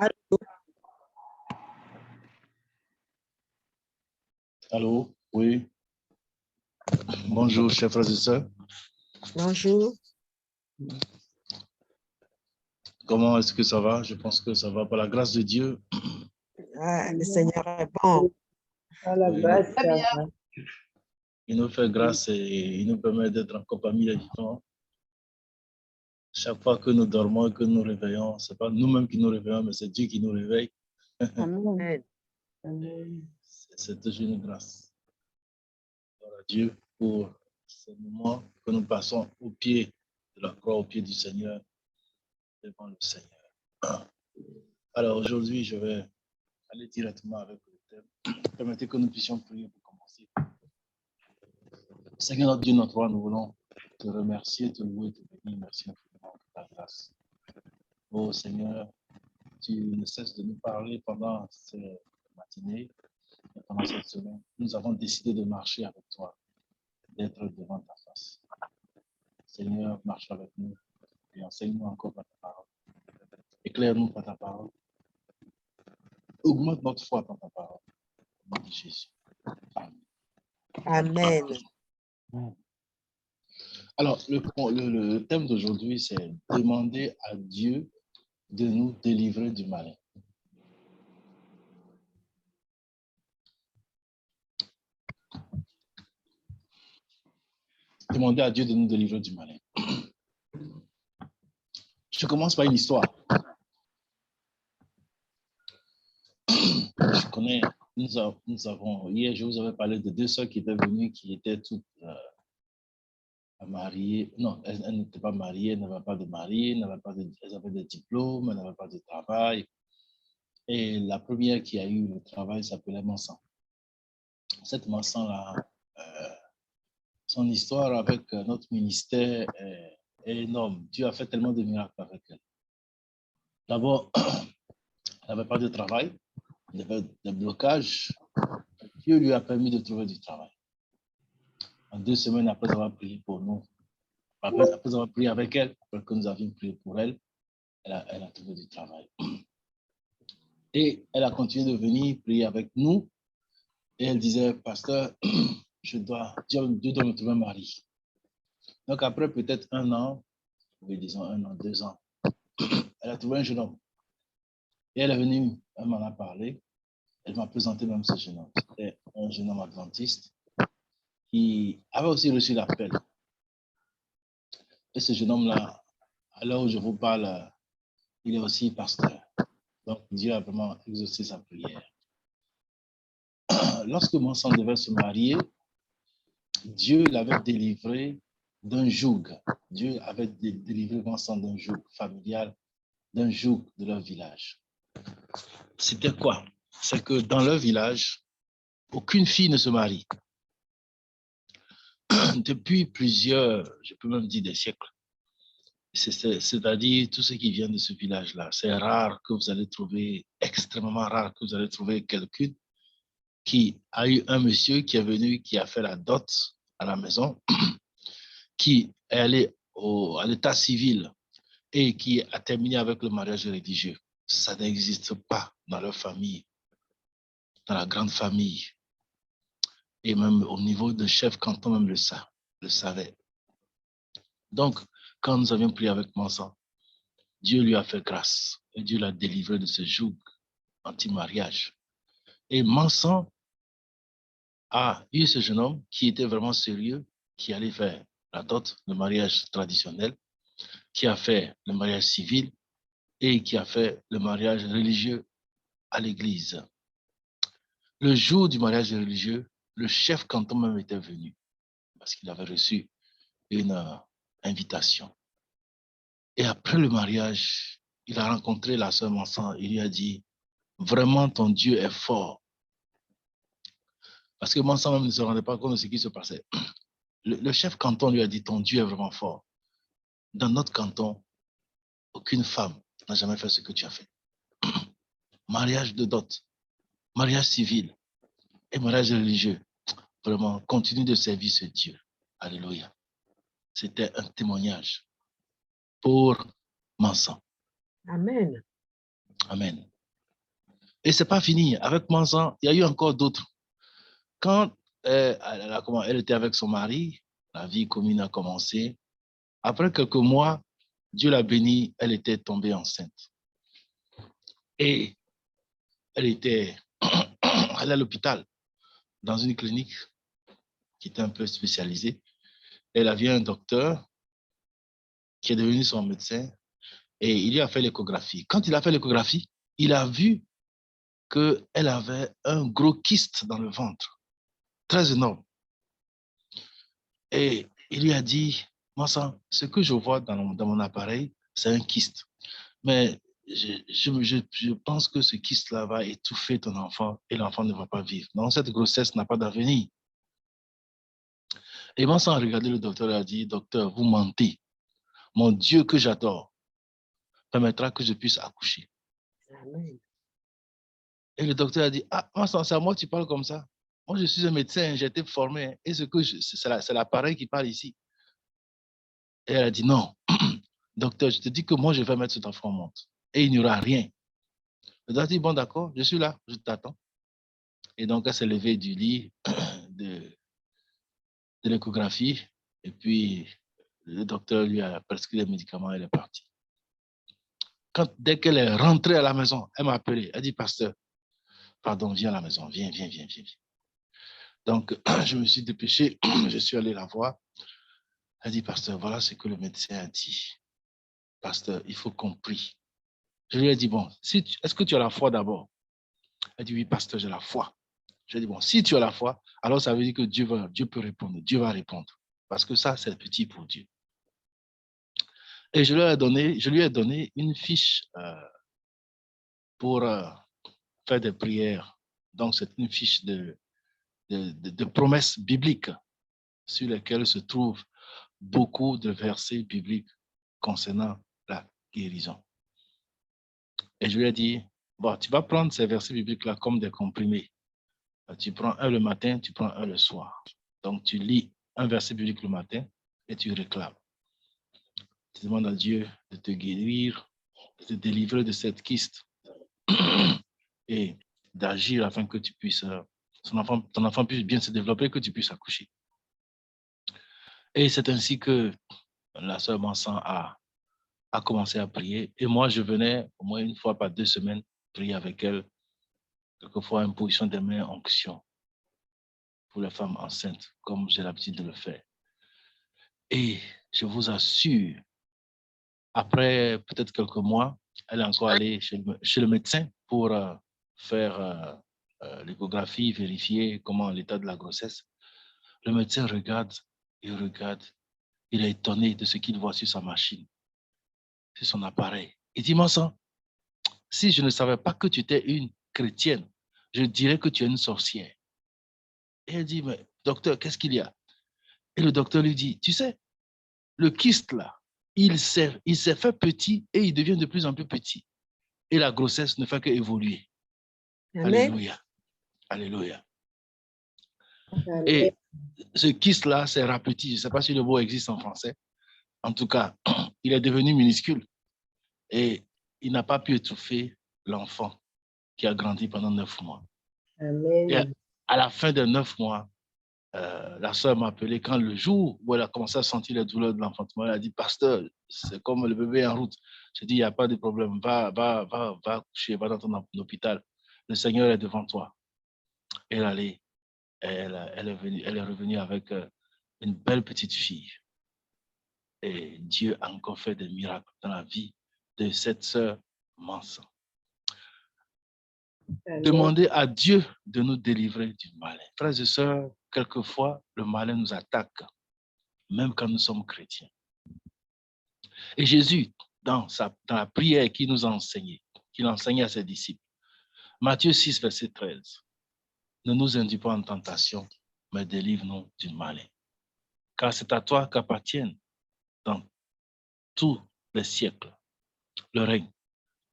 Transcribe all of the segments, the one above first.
Allô? Allô? Oui. Bonjour, chers frères et sœurs. Bonjour. Comment est-ce que ça va? Je pense que ça va par la grâce de Dieu. Le Seigneur est bon. À la Oui. grâce, ça va. Il nous fait grâce et il nous permet d'être encore parmi les vivants. Chaque fois que nous dormons et que nous nous réveillons, ce n'est pas nous-mêmes qui nous réveillons, mais c'est Dieu qui nous réveille. Amen. C'est toujours une grâce. Gloire à Dieu pour ce moment que nous passons au pied de la croix, au pied du Seigneur, devant le Seigneur. Alors aujourd'hui, je vais aller directement avec le thème. Permettez que nous puissions prier pour commencer. Seigneur notre Dieu, notre roi, nous voulons te remercier, te louer, te bénir. Merci infiniment pour ta grâce. Oh Seigneur, tu ne cesses de nous parler pendant ces matinées et pendant cette semaine. Nous avons décidé de marcher avec toi, d'être devant ta face. Seigneur, marche avec nous et enseigne-nous encore par ta parole. Éclaire-nous par ta parole. Augmente notre foi par ta parole. Au nom de Jésus. Amen. Amen. Alors, le thème d'aujourd'hui, c'est demander à Dieu de nous délivrer du malin. Demander à Dieu de nous délivrer du malin. Je commence par une histoire. Je connais, hier, je vous avais parlé de deux sœurs qui étaient venues, qui étaient toutes mariées. Non, elles n'étaient pas mariées, elles n'avaient pas de mari, elles avaient des diplômes, elles n'avaient pas de travail. Et la première qui a eu le travail s'appelait Mansan. Cette Mansan-là, son histoire avec notre ministère est énorme. Dieu a fait tellement de miracles avec elle. D'abord, elle n'avait pas de travail, il y avait des blocages. Dieu lui a permis de trouver du travail. En 2 semaines après avoir prié pour nous, après avoir prié avec elle, après que nous avions prié pour elle, elle a trouvé du travail. Et elle a continué de venir prier avec nous. Et elle disait, pasteur, Dieu doit me trouver un mari. Donc après peut-être 1 an, oui, disons 1 an, 2 ans, elle a trouvé un jeune homme. Et elle est venue, elle m'en a parlé. Elle m'a présenté même ce jeune homme. C'était un jeune homme adventiste qui avait aussi reçu l'appel. Et ce jeune homme-là, à l'heure où je vous parle, il est aussi pasteur. Donc Dieu a vraiment exaucé sa prière. Lorsque Mansan devait se marier, Dieu l'avait délivré d'un joug. Dieu avait délivré Mansan d'un joug familial, d'un joug de leur village. C'était quoi? C'est que dans leur village, aucune fille ne se marie. Depuis plusieurs, je peux même dire des siècles. C'est-à-dire tous ceux qui viennent de ce village-là. C'est rare que vous allez trouver, extrêmement rare que vous allez trouver quelqu'un qui a eu un monsieur qui est venu, qui a fait la dot à la maison, qui est allé à l'état civil et qui a terminé avec le mariage religieux. Ça n'existe pas dans leur famille, dans la grande famille. Et même au niveau de chef canton, même le savait. Donc, quand nous avions prié avec Mansan, Dieu lui a fait grâce et Dieu l'a délivré de ce joug anti-mariage. Et Mansan a eu ce jeune homme qui était vraiment sérieux, qui allait faire la dot, le mariage traditionnel, qui a fait le mariage civil et qui a fait le mariage religieux à l'église. Le jour du mariage religieux, le chef canton même était venu parce qu'il avait reçu une invitation. Et après le mariage, il a rencontré la sœur Mansan. Il lui a dit, vraiment ton Dieu est fort. Parce que Mansan même ne se rendait pas compte de ce qui se passait. Le chef canton lui a dit, ton Dieu est vraiment fort. Dans notre canton, aucune femme n'a jamais fait ce que tu as fait. Mariage de dot, mariage civil et mariage religieux. Vraiment, continue de servir ce Dieu. Alléluia. C'était un témoignage pour Mansan. Amen. Amen. Et ce n'est pas fini. Avec Mansan, il y a eu encore d'autres. Quand elle était avec son mari, la vie commune a commencé. Après quelques mois, Dieu l'a bénie, elle était tombée enceinte. Et elle était allée à l'hôpital, dans une clinique qui était un peu spécialisée. Elle a vu un docteur qui est devenu son médecin et il lui a fait l'échographie. Quand il a fait l'échographie, il a vu qu'elle avait un gros kyste dans le ventre, très énorme. Et il lui a dit, Mansan, ce que je vois dans mon appareil, c'est un kyste. Mais je pense que ce kyste-là va étouffer ton enfant et l'enfant ne va pas vivre. Donc, cette grossesse n'a pas d'avenir. Et Mansan a regardé le docteur et a dit, docteur, vous mentez. Mon Dieu que j'adore permettra que je puisse accoucher. Amen. Et le docteur a dit, ah, Mansan, c'est à moi que tu parles comme ça. Moi, je suis un médecin, j'ai été formé. Et c'est l'appareil qui parle ici. Et elle a dit, non, docteur, je te dis que moi, je vais mettre cet enfant au monde. Et il n'y aura rien. Le docteur a dit, bon, d'accord, je suis là, je t'attends. Et donc, elle s'est levée du lit de l'échographie. Et puis, le docteur lui a prescrit les médicaments et elle est partie. Dès qu'elle est rentrée à la maison, elle m'a appelé. Elle dit, pasteur, pardon, viens à la maison, viens. Donc, je me suis dépêché, je suis allé la voir. Elle dit, pasteur, voilà ce que le médecin a dit. Pasteur, il faut qu'on prie. Je lui ai dit, bon, est-ce que tu as la foi d'abord? Elle dit, oui, pasteur, j'ai la foi. Je lui ai dit, bon, si tu as la foi, alors ça veut dire que Dieu peut répondre, Dieu va répondre. Parce que ça, c'est petit pour Dieu. Et je lui ai donné une fiche pour faire des prières. Donc, c'est une fiche de promesses bibliques sur lesquelles se trouvent beaucoup de versets bibliques concernant la guérison. Et je lui ai dit, bon, tu vas prendre ces versets bibliques-là comme des comprimés. Tu prends un le matin, tu prends un le soir. Donc, tu lis un verset biblique le matin et tu réclames. Tu demandes à Dieu de te guérir, de te délivrer de cette kyste et d'agir afin que tu puisses, ton enfant puisse bien se développer, que tu puisses accoucher. Et c'est ainsi que la sœur Mansan a commencé à prier. Et moi, je venais au moins une fois par 2 semaines prier avec elle, quelquefois en position des mains onction pour les femmes enceintes, comme j'ai l'habitude de le faire. Et je vous assure, après peut-être quelques mois, elle est encore allée chez le médecin pour faire l'échographie, vérifier comment l'état de la grossesse. Le médecin regarde, il est étonné de ce qu'il voit sur sa machine, sur son appareil. Il dit, Mansan, si je ne savais pas que tu étais une chrétienne, je dirais que tu es une sorcière. Et elle dit, mais docteur, qu'est-ce qu'il y a? Et le docteur lui dit, tu sais, le kyste là, il s'est fait petit et il devient de plus en plus petit. Et la grossesse ne fait qu'évoluer. Alléluia. Alléluia. Et ce kyste-là s'est rapetit. Je ne sais pas si le mot existe en français. En tout cas, il est devenu minuscule. Et il n'a pas pu étouffer l'enfant qui a grandi pendant 9 mois. Amen. Et à la fin de 9 mois, la soeur m'a appelé quand le jour où elle a commencé à sentir les douleurs de l'enfantement, elle a dit, pasteur, c'est comme le bébé en route. Je dis, il n'y a pas de problème, va coucher, va dans ton hôpital. Le Seigneur est devant toi. Elle est revenue avec une belle petite fille. Et Dieu a encore fait des miracles dans la vie de cette sœur Mansan. Demandez à Dieu de nous délivrer du malin. Frères et sœurs, quelquefois, le malin nous attaque, même quand nous sommes chrétiens. Et Jésus, dans la prière qu'il nous a enseignée, qu'il a enseignée à ses disciples, Matthieu 6, verset 13, ne nous induis pas en tentation, mais délivre-nous du malin. Car c'est à toi qu'appartiennent dans tous les siècles le règne,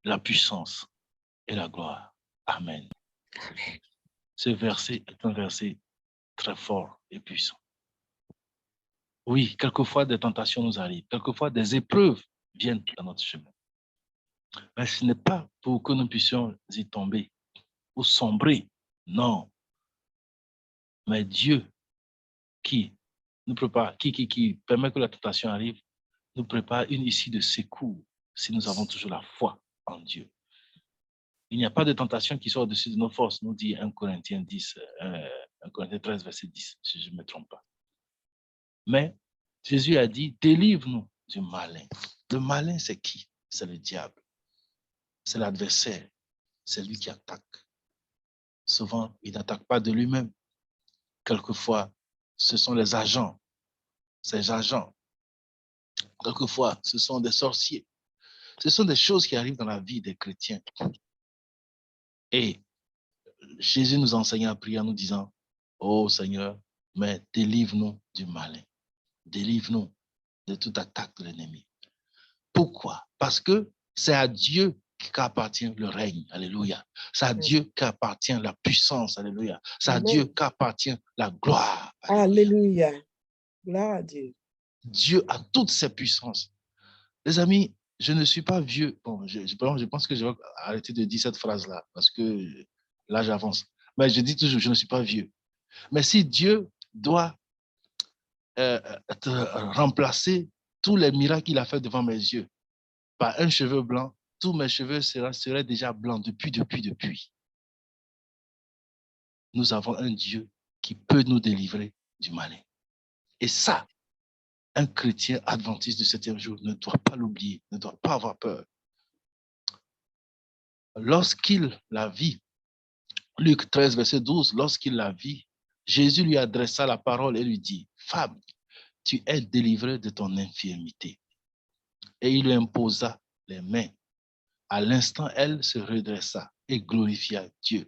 la puissance et la gloire. Amen. Ce verset est un verset très fort et puissant. Oui, quelquefois des tentations nous arrivent, quelquefois des épreuves viennent dans notre chemin. Mais ce n'est pas pour que nous puissions y tomber ou sombrer. Non. Mais Dieu qui nous prépare, qui permet que la tentation arrive, nous prépare une issue de secours si nous avons toujours la foi en Dieu. Il n'y a pas de tentation qui soit au-dessus de nos forces, nous dit 1 Corinthiens 10, 1 Corinthiens 13, verset 10, si je ne me trompe pas. Mais Jésus a dit, délivre-nous du malin. Le malin, c'est qui? C'est le diable. C'est l'adversaire. C'est lui qui attaque. Souvent, il n'attaque pas de lui-même. Quelquefois, ce sont les agents. Ces agents. Quelquefois, ce sont des sorciers. Ce sont des choses qui arrivent dans la vie des chrétiens. Et Jésus nous enseigne à prier en nous disant, oh Seigneur, mais délivre-nous du malin. Délivre-nous de toute attaque de l'ennemi. Pourquoi? Parce que c'est à Dieu qu'appartient le règne. Alléluia. C'est à Dieu qu'appartient la puissance. Alléluia. C'est à Dieu qu'appartient la gloire. Alléluia. Gloire à Dieu. Dieu a toutes ses puissances. Les amis, je ne suis pas vieux. Bon, je pense que je vais arrêter de dire cette phrase-là parce que là, j'avance. Mais je dis toujours, je ne suis pas vieux. Mais si Dieu doit remplacer tous les miracles qu'il a fait devant mes yeux par un cheveu blanc, tous mes cheveux seraient déjà blancs depuis. Nous avons un Dieu qui peut nous délivrer du malin. Et ça, un chrétien adventiste du 7e jour ne doit pas l'oublier, ne doit pas avoir peur. Lorsqu'il la vit, Luc 13, verset 12, lorsqu'il la vit, Jésus lui adressa la parole et lui dit, « Femme, tu es délivrée de ton infirmité. » Et il lui imposa les mains. À l'instant, elle se redressa et glorifia Dieu.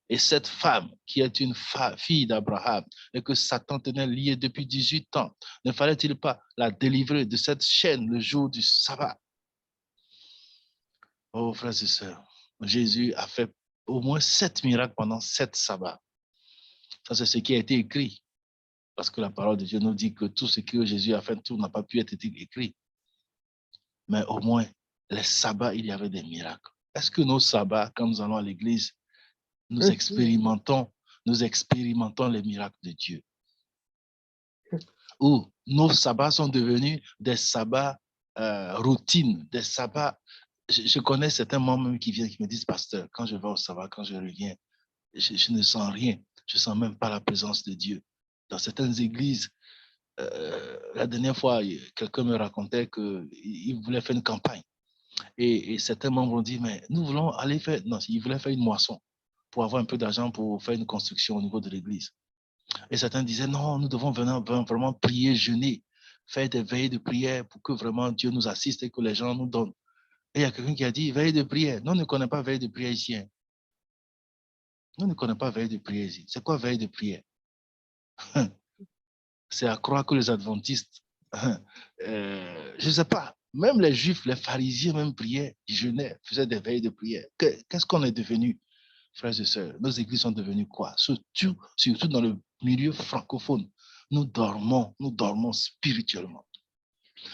Et cette femme, qui est une fille d'Abraham, et que Satan tenait liée depuis 18 ans, ne fallait-il pas la délivrer de cette chaîne le jour du sabbat? Oh, frères et sœurs, Jésus a fait au moins 7 miracles pendant 7 sabbats. Ça, c'est ce qui a été écrit. Parce que la parole de Dieu nous dit que tout ce que Jésus a fait, tout n'a pas pu être écrit. Mais au moins, les sabbats, il y avait des miracles. Est-ce que nos sabbats, quand nous allons à l'église, nous expérimentons les miracles de Dieu? Ou nos sabbats sont devenus des sabbats routines, des sabbats. Je connais certains membres qui viennent, qui me disent, pasteur, quand je vais au sabbat, quand je reviens, je ne sens rien. Je ne sens même pas la présence de Dieu. Dans certaines églises, la dernière fois, quelqu'un me racontait qu'il voulait faire une campagne. Et certains membres ont dit, mais nous voulons aller faire... Non, ils voulaient faire une moisson pour avoir un peu d'argent pour faire une construction au niveau de l'église. Et certains disaient, non, nous devons vraiment prier, jeûner, faire des veillées de prière pour que vraiment Dieu nous assiste et que les gens nous donnent. Et il y a quelqu'un qui a dit, veille de prière. Nous ne connaissons pas veille de prière ici. Hein. Nous ne connaissons pas veille de prière ici. C'est quoi veille de prière? C'est à croire que les adventistes, je ne sais pas, même les juifs, les pharisiens même priaient, jeûnaient, faisaient des veilles de prière. Qu'est-ce qu'on est devenu, frères et sœurs? Nos églises sont devenues quoi? Surtout dans le milieu francophone. Nous dormons spirituellement.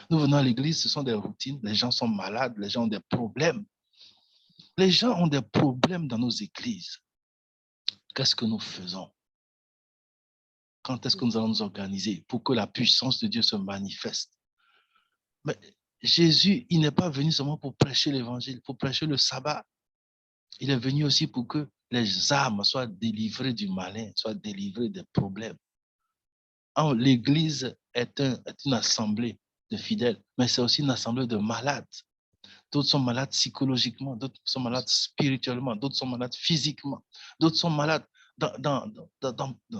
Nous venons à l'église, ce sont des routines, les gens sont malades, les gens ont des problèmes. Les gens ont des problèmes dans nos églises. Qu'est-ce que nous faisons? Quand est-ce que nous allons nous organiser pour que la puissance de Dieu se manifeste? Mais Jésus, il n'est pas venu seulement pour prêcher l'évangile, pour prêcher le sabbat. Il est venu aussi pour que les âmes soient délivrées du malin, soient délivrées des problèmes. L'Église est une assemblée de fidèles, mais c'est aussi une assemblée de malades. D'autres sont malades psychologiquement, d'autres sont malades spirituellement, d'autres sont malades physiquement, d'autres sont malades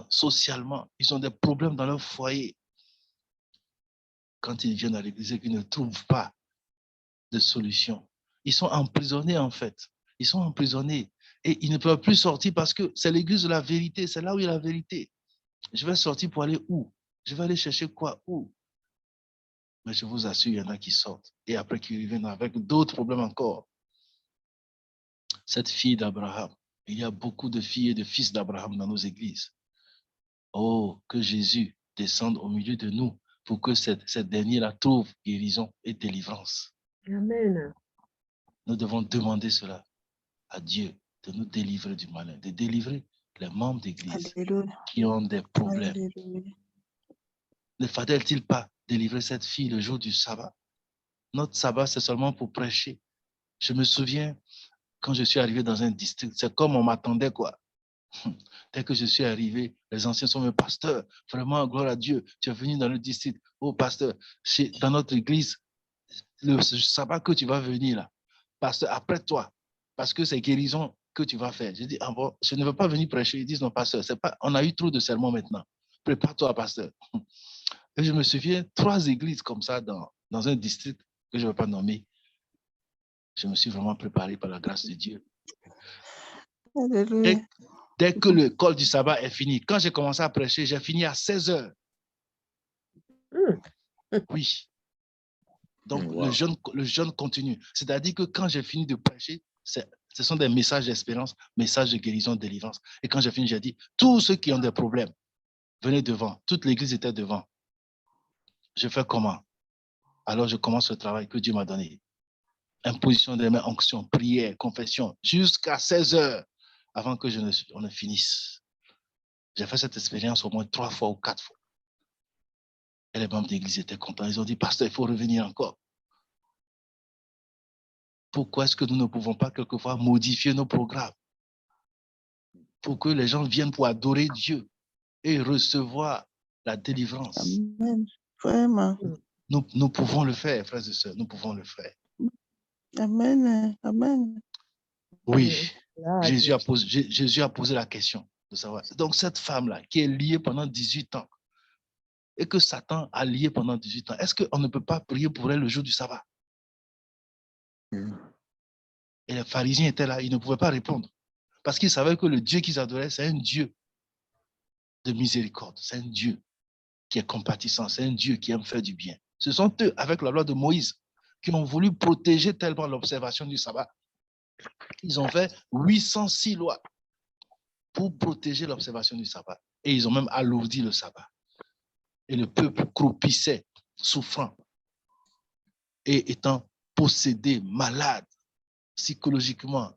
socialement. Ils ont des problèmes dans leur foyer. Quand ils viennent à l'église et qu'ils ne trouvent pas de solution, ils sont emprisonnés en fait. Ils sont emprisonnés et ils ne peuvent plus sortir parce que c'est l'église de la vérité, c'est là où il y a la vérité. Je vais sortir pour aller où? Je vais aller chercher quoi? Où? Mais je vous assure, il y en a qui sortent et après qui reviennent avec d'autres problèmes encore. Cette fille d'Abraham, il y a beaucoup de filles et de fils d'Abraham dans nos églises. Oh, que Jésus descende au milieu de nous pour que cette dernière-là trouve guérison et délivrance. Amen. Nous devons demander cela à Dieu, de nous délivrer du malin, de délivrer les membres d'église Alléluia. qui ont des problèmes. Alléluia. Ne fallait-il pas délivrer cette fille le jour du sabbat? Notre sabbat, c'est seulement pour prêcher. Je me souviens, quand je suis arrivé dans un district, c'est comme on m'attendait, quoi. Dès que je suis arrivé, les anciens sont mes pasteurs. Vraiment, gloire à Dieu, tu es venu dans le district. Oh, pasteur, dans notre église, le sabbat que tu vas venir là, pasteur, après toi, parce que c'est guérison que tu vas faire. Je dis, ah bon, je ne veux pas venir prêcher. Ils disent, non, pasteur, c'est pas, on a eu trop de sermons maintenant. Prépare-toi, pasteur. Et je me souviens, 3 églises comme ça dans un district que je ne vais pas nommer. Je me suis vraiment préparé par la grâce de Dieu. Alléluia. Dès que le col du sabbat est fini, quand j'ai commencé à prêcher, j'ai fini à 16 heures. Oui. Donc, Wow. le jeûne continue. C'est-à-dire que quand j'ai fini de prêcher, ce sont des messages d'espérance, messages de guérison, de délivrance. Et quand j'ai fini, j'ai dit, tous ceux qui ont des problèmes, venez devant. Toute l'église était devant. Je fais comment? Alors, je commence le travail que Dieu m'a donné. Imposition des mains, onction, prière, confession, jusqu'à 16 heures avant que on ne finisse. J'ai fait cette expérience au moins 3 fois ou 4 fois. Et les membres d'église étaient contents. Ils ont dit, pasteur, il faut revenir encore. Pourquoi est-ce que nous ne pouvons pas quelquefois modifier nos programmes pour que les gens viennent pour adorer Dieu et recevoir la délivrance? Amen. Vraiment. Nous pouvons le faire, frères et sœurs, nous pouvons le faire. Amen. Amen. Oui, Là, Jésus a posé la question de savoir. Donc, cette femme-là qui est liée pendant 18 ans et que Satan a lié pendant 18 ans, est-ce qu'on ne peut pas prier pour elle le jour du sabbat? Et les pharisiens étaient là, ils ne pouvaient pas répondre. Parce qu'ils savaient que le Dieu qu'ils adoraient, c'est un Dieu de miséricorde. C'est un Dieu qui est compatissant. C'est un Dieu qui aime faire du bien. Ce sont eux, avec la loi de Moïse, qui ont voulu protéger tellement l'observation du sabbat. Ils ont fait 806 lois pour protéger l'observation du sabbat. Et ils ont même alourdi le sabbat. Et le peuple croupissait, souffrant, et étant possédé, malade, psychologiquement.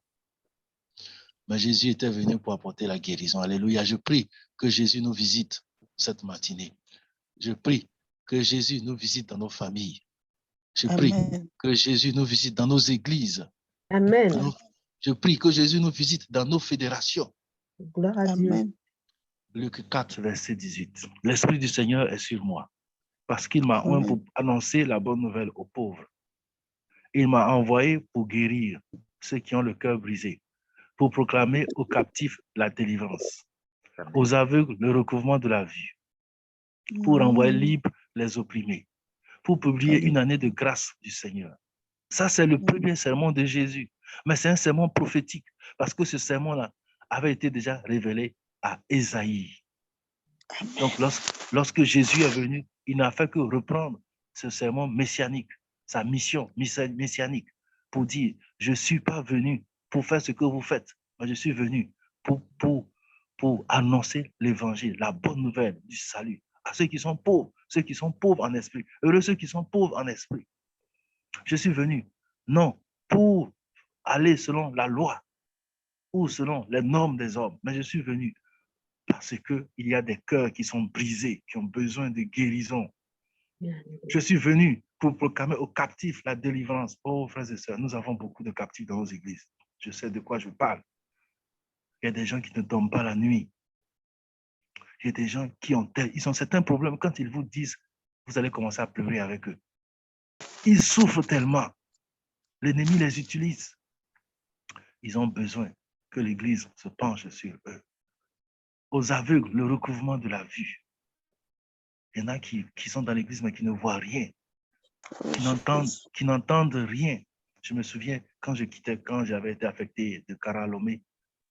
Mais Jésus était venu pour apporter la guérison. Alléluia. Je prie que Jésus nous visite cette matinée. Je prie que Jésus nous visite dans nos familles. Je prie Amen. que Jésus nous visite dans nos églises. Amen. Je prie que Jésus nous visite dans nos fédérations. Gloire à Dieu. Amen. Luc 4, verset 18. L'Esprit du Seigneur est sur moi, parce qu'il m'a oint Amen. pour annoncer la bonne nouvelle aux pauvres. Il m'a envoyé pour guérir ceux qui ont le cœur brisé, pour proclamer aux captifs la délivrance, aux aveugles le recouvrement de la vue, pour envoyer libres les opprimés, pour publier une année de grâce du Seigneur. Ça, c'est le premier sermon de Jésus. Mais c'est un sermon prophétique, parce que ce sermon-là avait été déjà révélé à Ésaïe. Donc, lorsque Jésus est venu, il n'a fait que reprendre ce sermon messianique, sa mission messianique, pour dire, je ne suis pas venu pour faire ce que vous faites, mais je suis venu pour annoncer l'évangile, la bonne nouvelle du salut à ceux qui sont pauvres en esprit. Heureux ceux qui sont pauvres en esprit. Je suis venu, non, pour aller selon la loi ou selon les normes des hommes, mais je suis venu parce qu'il y a des cœurs qui sont brisés, qui ont besoin de guérison. Je suis venu pour proclamer aux captifs la délivrance. Oh, frères et sœurs, nous avons beaucoup de captifs dans nos églises. Je sais de quoi je parle. Il y a des gens qui ne dorment pas la nuit. Il y a des gens qui ont certains problèmes. Quand ils vous disent, vous allez commencer à pleurer avec eux. Ils souffrent tellement. L'ennemi les utilise. Ils ont besoin que l'Église se penche sur eux. Aux aveugles, le recouvrement de la vue. Il y en a qui sont dans l'Église, mais qui ne voient rien, qui n'entendent rien. Je me souviens, quand j'avais été affecté de Caralomé,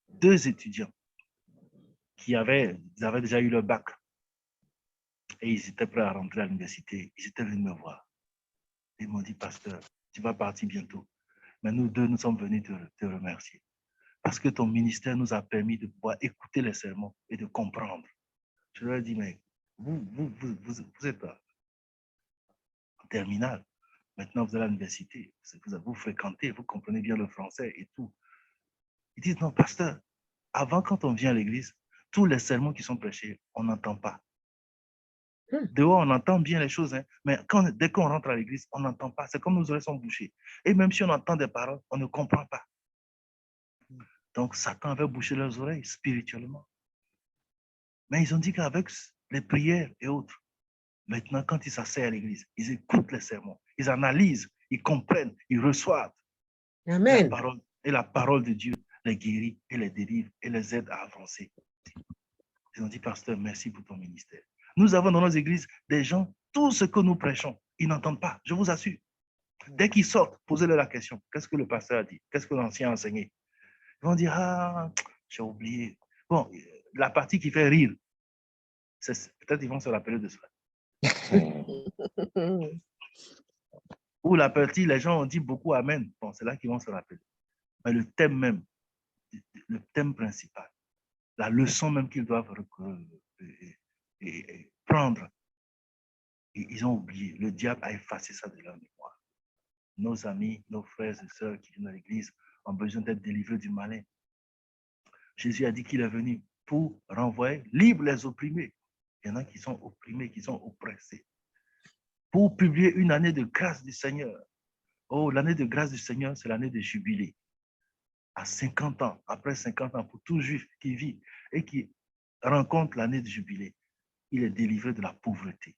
2 étudiants ils avaient déjà eu leur bac et ils étaient prêts à rentrer à l'université. Ils étaient venus me voir. Ils m'ont dit, pasteur, tu vas partir bientôt. Mais nous 2, nous sommes venus te remercier. Parce que ton ministère nous a permis de pouvoir écouter les sermons et de comprendre. Je leur ai dit, mais vous êtes en terminale. Maintenant, vous allez à l'université, vous fréquentez, vous comprenez bien le français et tout. Ils disent, non, pasteur, avant, quand on vient à l'église, tous les sermons qui sont prêchés, on n'entend pas. Dehors, on entend bien les choses, hein, mais dès qu'on rentre à l'église, on n'entend pas. C'est comme nos oreilles sont bouchées. Et même si on entend des paroles, on ne comprend pas. Donc, Satan avait bouché leurs oreilles spirituellement. Mais ils ont dit qu'avec les prières et autres, maintenant, quand ils s'asseyent à l'église, ils écoutent les sermons, ils analysent, ils comprennent, ils reçoivent. Amen. La parole de Dieu les guérit et les délivre et les aide à avancer. Ils ont dit, pasteur, merci pour ton ministère. Nous avons dans nos églises des gens, tout ce que nous prêchons, ils n'entendent pas, je vous assure. Dès qu'ils sortent, posez-leur la question, qu'est-ce que le pasteur a dit? Qu'est-ce que l'ancien a enseigné? Ils vont dire, ah, j'ai oublié. Bon, la partie qui fait rire, peut-être ils vont se rappeler de cela. Ou la partie, les gens ont dit beaucoup amen. Bon, c'est là qu'ils vont se rappeler. Mais le thème même, le thème principal, la leçon même qu'ils doivent prendre, ils ont oublié. Le diable a effacé ça de leur mémoire. Nos amis, nos frères et sœurs qui viennent à l'église ont besoin d'être délivrés du malin. Jésus a dit qu'il est venu pour renvoyer libres les opprimés. Il y en a qui sont opprimés, qui sont oppressés. Pour publier une année de grâce du Seigneur. Oh, l'année de grâce du Seigneur, c'est l'année de jubilé. À 50 ans, après 50 ans, pour tout juif qui vit et qui rencontre l'année de jubilé, il est délivré de la pauvreté.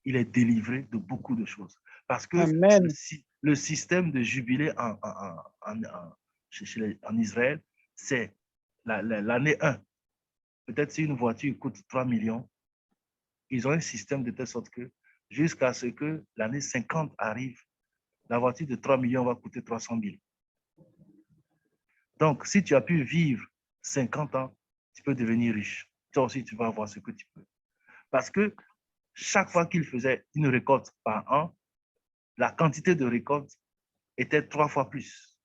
Il est délivré de beaucoup de choses. Parce que le système de jubilé en Israël, c'est l'année 1. Peut-être si une voiture coûte 3 millions, ils ont un système de telle sorte que jusqu'à ce que l'année 50 arrive, la voiture de 3 millions va coûter 300 000. Donc, si tu as pu vivre 50 ans, tu peux devenir riche. Toi aussi, tu vas avoir ce que tu peux. Parce que chaque fois qu'il faisait une récolte par an, la quantité de récolte était 3 fois plus.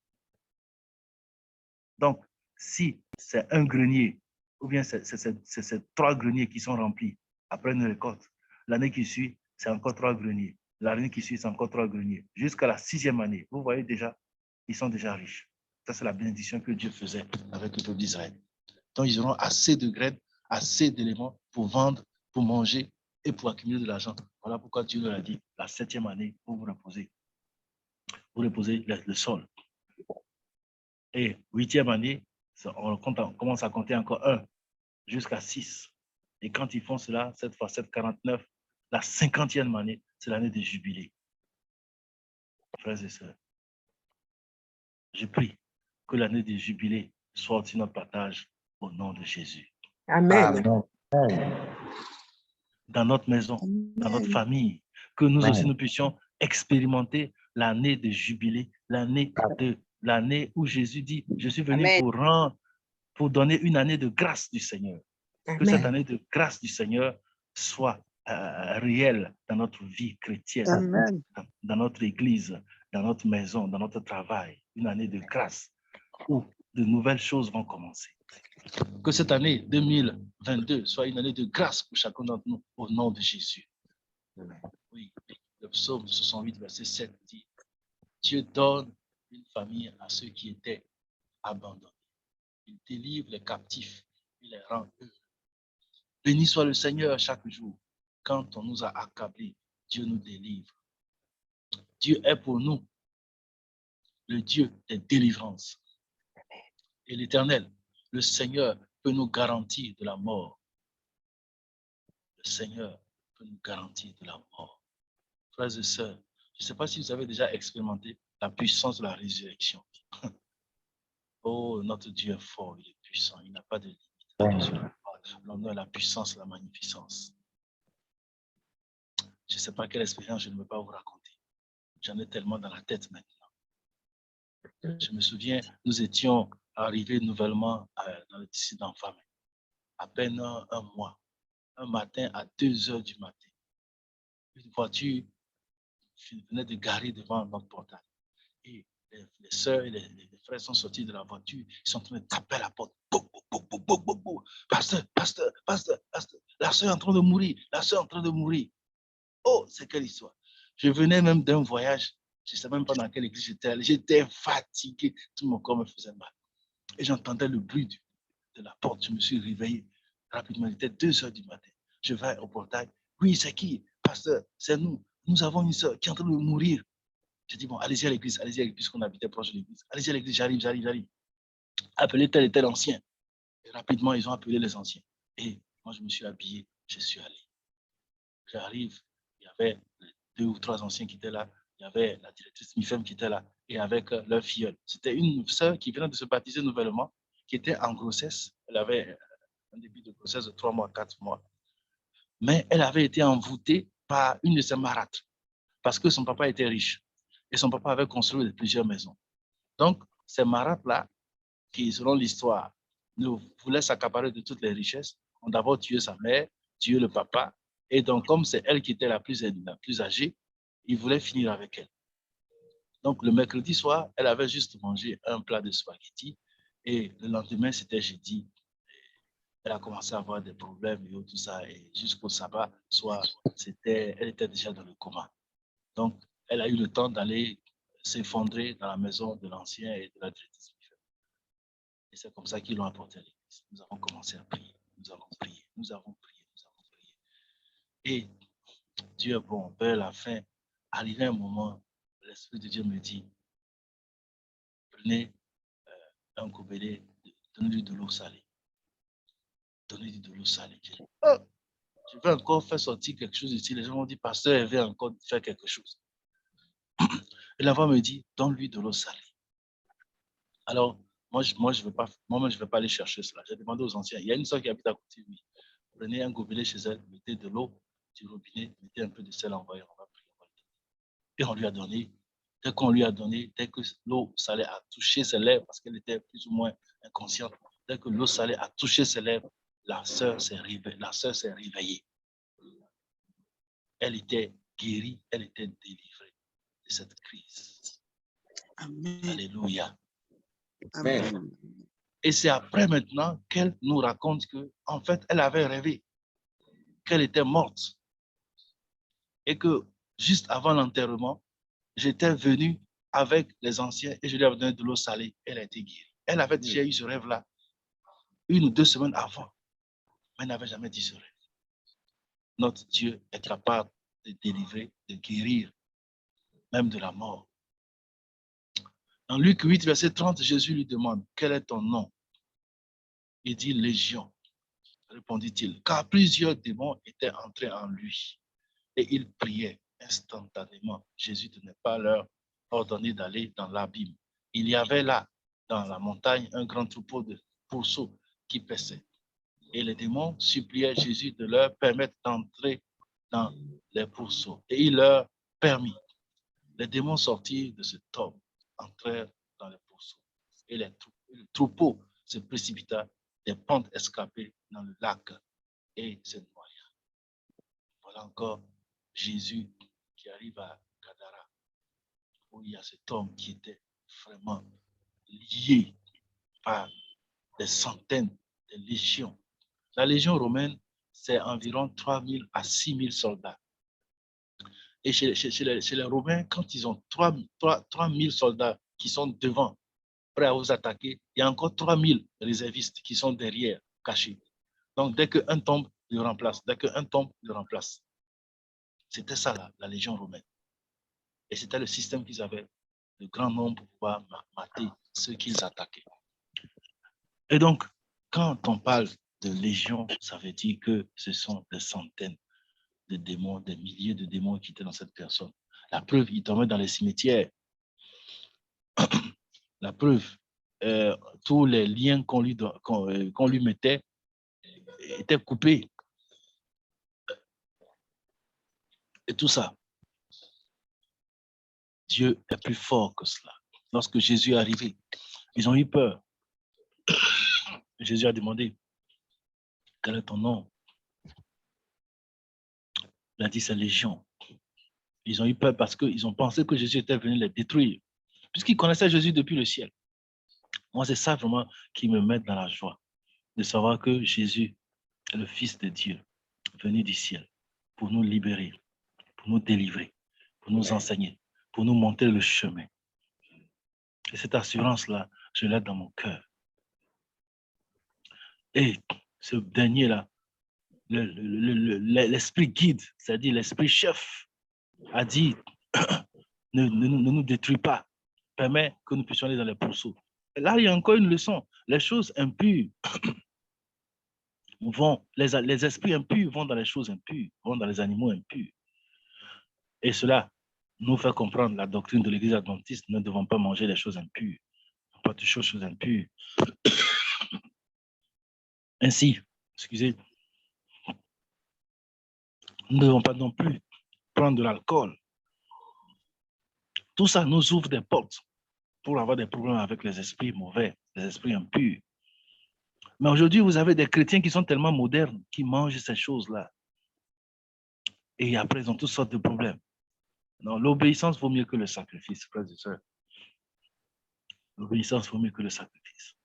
Donc, si c'est un grenier, ou bien c'est 3 greniers qui sont remplis après une récolte, l'année qui suit, c'est encore 3 greniers. L'année qui suit, c'est encore 3 greniers. Jusqu'à la 6e année, vous voyez déjà, ils sont déjà riches. Ça, c'est la bénédiction que Dieu faisait avec le peuple d'Israël. Donc, ils auront assez de graines, assez d'éléments pour vendre, pour manger et pour accumuler de l'argent. Voilà pourquoi Dieu leur a dit, la 7e année, pour vous reposer. Vous reposez le sol. Et 8e année, on commence à compter encore 1 jusqu'à 6. Et quand ils font cela, 7 fois 7, 49, la 50e année, c'est l'année de jubilé. Frères et sœurs, je prie que l'année de jubilé soit aussi notre partage au nom de Jésus. Amen. Dans notre maison, dans notre famille, que nous aussi nous puissions expérimenter l'année de jubilé, l'année où Jésus dit, je suis venu pour donner une année de grâce du Seigneur. Amen. Que cette année de grâce du Seigneur soit réelle dans notre vie chrétienne, dans notre église, dans notre maison, dans notre travail. Une année de grâce où de nouvelles choses vont commencer. Que cette année 2022 soit une année de grâce pour chacun d'entre nous au nom de Jésus. Oui, le psaume 68, verset 7 dit, Dieu donne une famille à ceux qui étaient abandonnés. Il délivre les captifs, il les rend heureux. Béni soit le Seigneur chaque jour. Quand on nous a accablés, Dieu nous délivre. Dieu est pour nous le Dieu des délivrances. Et l'Éternel, le Seigneur, peut nous garantir de la mort. Le Seigneur peut nous garantir de la mort. Frères et sœurs, je ne sais pas si vous avez déjà expérimenté la puissance de la résurrection. Oh, notre Dieu est fort, il est puissant, il n'a pas de limite. L'honneur, la puissance, la magnificence. Je ne sais pas quelle expérience je ne veux pas vous raconter. J'en ai tellement dans la tête maintenant. Je me souviens, nous étions arrivés nouvellement dans le district d'Enfamé. À peine un mois. Un matin à 2h du matin. Une voiture venait de garer devant notre portail. Et les sœurs et les frères sont sortis de la voiture. Ils sont en train de taper à la porte. Pasteur, pasteur, pasteur, pasteur. La sœur est en train de mourir. La sœur est en train de mourir. Oh, c'est quelle histoire. Je venais même d'un voyage. Je ne sais même pas dans quelle église j'étais allé. J'étais fatigué. Tout mon corps me faisait mal. Et j'entendais le bruit de la porte. Je me suis réveillé rapidement. Il était 2 heures du matin. Je vais au portail. Oui, c'est qui? Pasteur, c'est nous. Nous avons une soeur qui est en train de mourir. Je dis, bon, allez-y à l'église, puisqu'on habitait proche de l'église. Allez-y à l'église, j'arrive. Appelez tel et tel ancien. Et rapidement, ils ont appelé les anciens. Et moi, je me suis habillé, je suis allé. J'arrive, il y avait 2 ou 3 anciens qui étaient là. Il y avait la directrice MIFEM qui était là, et avec leur filleule. C'était une sœur qui venait de se baptiser nouvellement, qui était en grossesse. Elle avait un début de grossesse de 3 mois, 4 mois. Mais elle avait été envoûtée par une de ses marâtres, parce que son papa était riche. Et son papa avait construit plusieurs maisons. Donc, ces marâtres-là, qui, selon l'histoire, ne voulaient s'accaparer de toutes les richesses, ont d'abord tué sa mère, tué le papa. Et donc, comme c'est elle qui était la plus âgée, ils voulaient finir avec elle. Donc, le mercredi soir, elle avait juste mangé un plat de spaghettis. Et le lendemain, c'était jeudi. Elle a commencé à avoir des problèmes et tout ça. Et jusqu'au sabbat soir, elle était déjà dans le coma. Donc, elle a eu le temps d'aller s'effondrer dans la maison de l'ancien et de la directrice. Et c'est comme ça qu'ils l'ont apporté à l'église. Nous avons commencé à prier. Nous avons prié. Et Dieu est bon. Vers la fin, arrivé un moment, l'Esprit de Dieu me dit, prenez un gobelet, donnez-lui de l'eau salée. Donnez-lui de l'eau salée. Oh, je vais encore faire sortir quelque chose ici. Les gens m'ont dit, pasteur, elle veut encore faire quelque chose. Et la voix me dit, donne-lui de l'eau salée. Alors, moi, je ne vais pas aller chercher cela. J'ai demandé aux anciens. Il y a une soeur qui habite à côté de lui. Prenez un gobelet chez elle, mettez de l'eau du robinet, mettez un peu de sel, envoyez, on va prier. Et on lui a donné. Dès qu'on lui a donné, dès que l'eau salée a touché ses lèvres, parce qu'elle était plus ou moins inconsciente, dès que l'eau salée a touché ses lèvres, la sœur s'est réveillée. Elle était guérie, elle était délivrée de cette crise. Amen. Alléluia. Amen. Et c'est après maintenant qu'elle nous raconte que, en fait, elle avait rêvé qu'elle était morte. Et que juste avant l'enterrement, j'étais venu avec les anciens et je lui avais donné de l'eau salée. Elle a été guérie. Elle avait déjà eu ce rêve-là 1 ou 2 semaines avant, mais elle n'avait jamais dit ce rêve. Notre Dieu est capable de délivrer, de guérir, même de la mort. Dans Luc 8, verset 30, Jésus lui demande, quel est ton nom? Il dit, Légion, répondit-il, car plusieurs démons étaient entrés en lui. Et il priait instantanément. Jésus ne tenait pas leur ordonné d'aller dans l'abîme. Il y avait là, dans la montagne, un grand troupeau de pourceaux qui paissaient. Et les démons suppliaient Jésus de leur permettre d'entrer dans les pourceaux. Et il leur permit. Les démons sortirent de cet homme, entrèrent dans les pourceaux. Et le troupeau se précipita des pentes escarpées dans le lac et se noya. Voilà encore Jésus qui arrive à Gadara, où il y a cet homme qui était vraiment lié par des centaines de légions. La légion romaine, c'est environ 3 000 à 6 000 soldats. Et chez les Romains, quand ils ont 3 000 soldats qui sont devant, prêts à vous attaquer, il y a encore 3 000 réservistes qui sont derrière, cachés. Donc, dès qu'un tombe, il le remplace. C'était ça, la légion romaine. Et c'était le système qu'ils avaient, de grand nombre pour pouvoir mater ceux qu'ils attaquaient. Et donc, quand on parle de légion, ça veut dire que ce sont des centaines de démons, des milliers de démons qui étaient dans cette personne. La preuve, il dormait dans les cimetières. La preuve, tous les liens qu'on lui mettait étaient coupés. Et tout ça. Dieu est plus fort que cela. Lorsque Jésus est arrivé, ils ont eu peur. Jésus a demandé, quel est ton nom? Il a dit, c'est Légion. Ils ont eu peur parce qu'ils ont pensé que Jésus était venu les détruire, puisqu'ils connaissaient Jésus depuis le ciel. Moi, c'est ça vraiment qui me met dans la joie, de savoir que Jésus est le Fils de Dieu, venu du ciel, pour nous libérer, pour nous délivrer, pour nous enseigner, pour nous montrer le chemin. Et cette assurance-là, je l'ai dans mon cœur. Et ce dernier-là, l'esprit guide, c'est-à-dire l'esprit chef, a dit, ne nous détruis pas, permets que nous puissions aller dans les pourceaux. Et là, il y a encore une leçon. Les choses impures vont, les esprits impurs vont dans les choses impures, vont dans les animaux impurs. Et cela nous fait comprendre la doctrine de l'Église adventiste. Nous ne devons pas manger les choses impures, pas toucher aux choses impures. Ainsi, excusez, nous ne devons pas non plus prendre de l'alcool. Tout ça nous ouvre des portes pour avoir des problèmes avec les esprits mauvais, les esprits impurs. Mais aujourd'hui, vous avez des chrétiens qui sont tellement modernes, qui mangent ces choses-là. Et après, ils ont toutes sortes de problèmes. Non, l'obéissance vaut mieux que le sacrifice, frères et sœurs. L'obéissance vaut mieux que le sacrifice.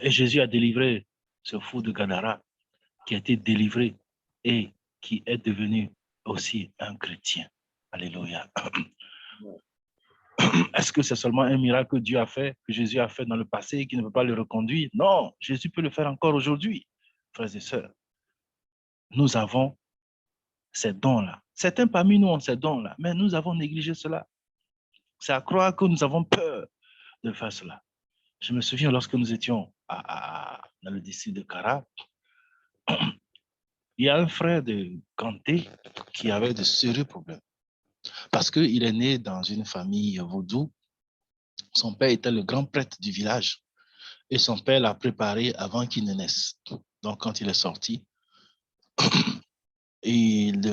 Et Jésus a délivré ce fou de Gadara, qui a été délivré et qui est devenu aussi un chrétien. Alléluia. Est-ce que c'est seulement un miracle que Dieu a fait, que Jésus a fait dans le passé et qui ne peut pas le reconduire? Non, Jésus peut le faire encore aujourd'hui, frères et sœurs. Nous avons ces dons-là. Certains parmi nous ont ces dons-là, mais nous avons négligé cela. C'est à croire que nous avons peur de faire cela. Je me souviens lorsque nous étions dans le district de Kara, il y a un frère de Kanté qui avait de sérieux problèmes parce qu'il est né dans une famille vaudou. Son père était le grand prêtre du village et son père l'a préparé avant qu'il ne naisse. Donc, quand il est sorti, il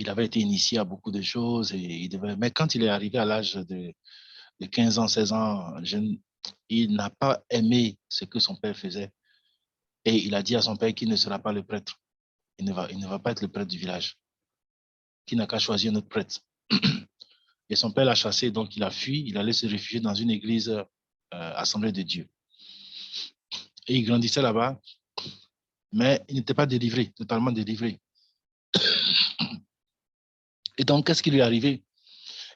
avait été initié à beaucoup de choses, mais quand il est arrivé à l'âge de 15 ans, 16 ans, il n'a pas aimé ce que son père faisait et il a dit à son père qu'il ne sera pas le prêtre. Il ne va pas être le prêtre du village, qu'il n'a qu'à choisir notre prêtre. Et son père l'a chassé, donc il a fui, il allait se réfugier dans une église Assemblée de Dieu. Et il grandissait là-bas, mais il n'était pas délivré, totalement délivré. Et donc, qu'est-ce qui lui est arrivé?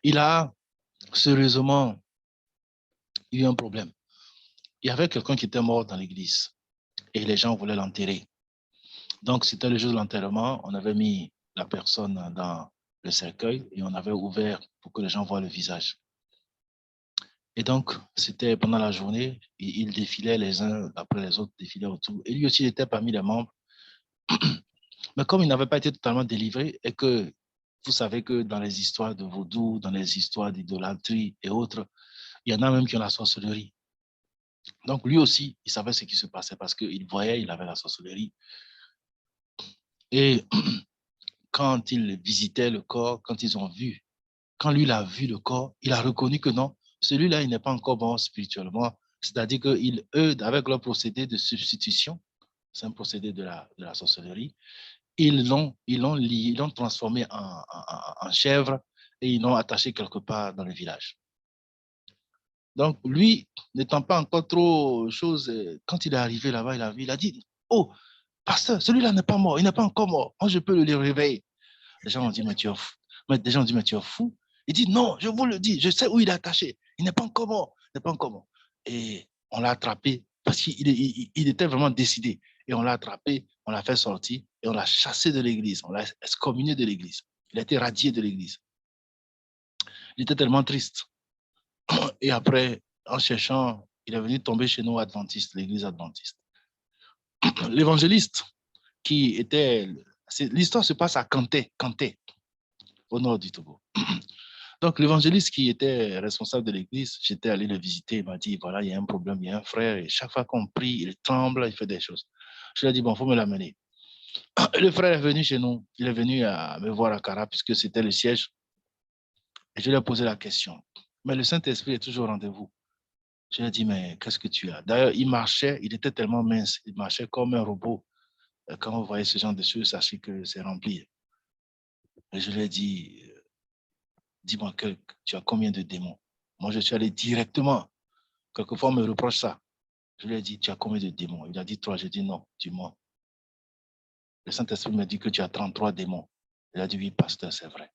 Il a sérieusement eu un problème. Il y avait quelqu'un qui était mort dans l'église et les gens voulaient l'enterrer. Donc, c'était le jour de l'enterrement, on avait mis la personne dans le cercueil et on avait ouvert pour que les gens voient le visage. Et donc, c'était pendant la journée, ils défilaient les uns après les autres, défilaient autour. Et lui aussi, il était parmi les membres. Mais comme il n'avait pas été totalement délivré et que vous savez que dans les histoires de vaudou, dans les histoires d'idolâtrie et autres, il y en a même qui ont la sorcellerie. Donc, lui aussi, il savait ce qui se passait parce qu'il voyait, il avait la sorcellerie. Et quand il visitait le corps, quand ils ont vu, quand lui, il a vu le corps, il a reconnu que non, celui-là, il n'est pas encore bon spirituellement. C'est-à-dire qu'eux, avec leur procédé de substitution, c'est un procédé de la sorcellerie, ils l'ont transformé en chèvre et ils l'ont attaché quelque part dans le village. Donc, lui, n'étant pas encore trop chose, quand il est arrivé là-bas, il a dit, oh, pasteur, celui-là n'est pas mort, il n'est pas encore mort. Moi, je peux le réveiller. Les gens ont dit, mais tu es fou. Les gens ont dit, mais tu es fou. Il dit, non, je vous le dis, je sais où il est attaché. Il n'est pas encore mort. Il n'est pas encore mort. Et on l'a attrapé parce qu'il était vraiment décidé. Et on l'a attrapé, on l'a fait sortir et on l'a chassé de l'église. On l'a excommunié de l'église. Il a été radié de l'église. Il était tellement triste. Et après, en cherchant, il est venu tomber chez nous adventistes, l'église adventiste. L'évangéliste qui était... L'histoire se passe à Kanté, au nord du Togo. Donc, l'évangéliste qui était responsable de l'église, j'étais allé le visiter, il m'a dit, voilà, il y a un problème, il y a un frère, et chaque fois qu'on prie, il tremble, il fait des choses. Je lui ai dit, bon, il faut me l'amener. Le frère est venu chez nous, il est venu à me voir à Kara, puisque c'était le siège. Et je lui ai posé la question. Mais le Saint-Esprit est toujours au rendez-vous. Je lui ai dit, mais qu'est-ce que tu as? D'ailleurs, il marchait, il était tellement mince, il marchait comme un robot. Quand vous voyez ce genre de choses, sachez que c'est rempli. Et je lui ai dit, dis-moi, tu as combien de démons? Moi, je suis allé directement. Quelquefois, on me reproche ça. Je lui ai dit, tu as combien de démons? Il a dit 3. J'ai dit non, dis-moi. Le Saint-Esprit me dit que tu as 33 démons. Il a dit, oui, pasteur, c'est vrai.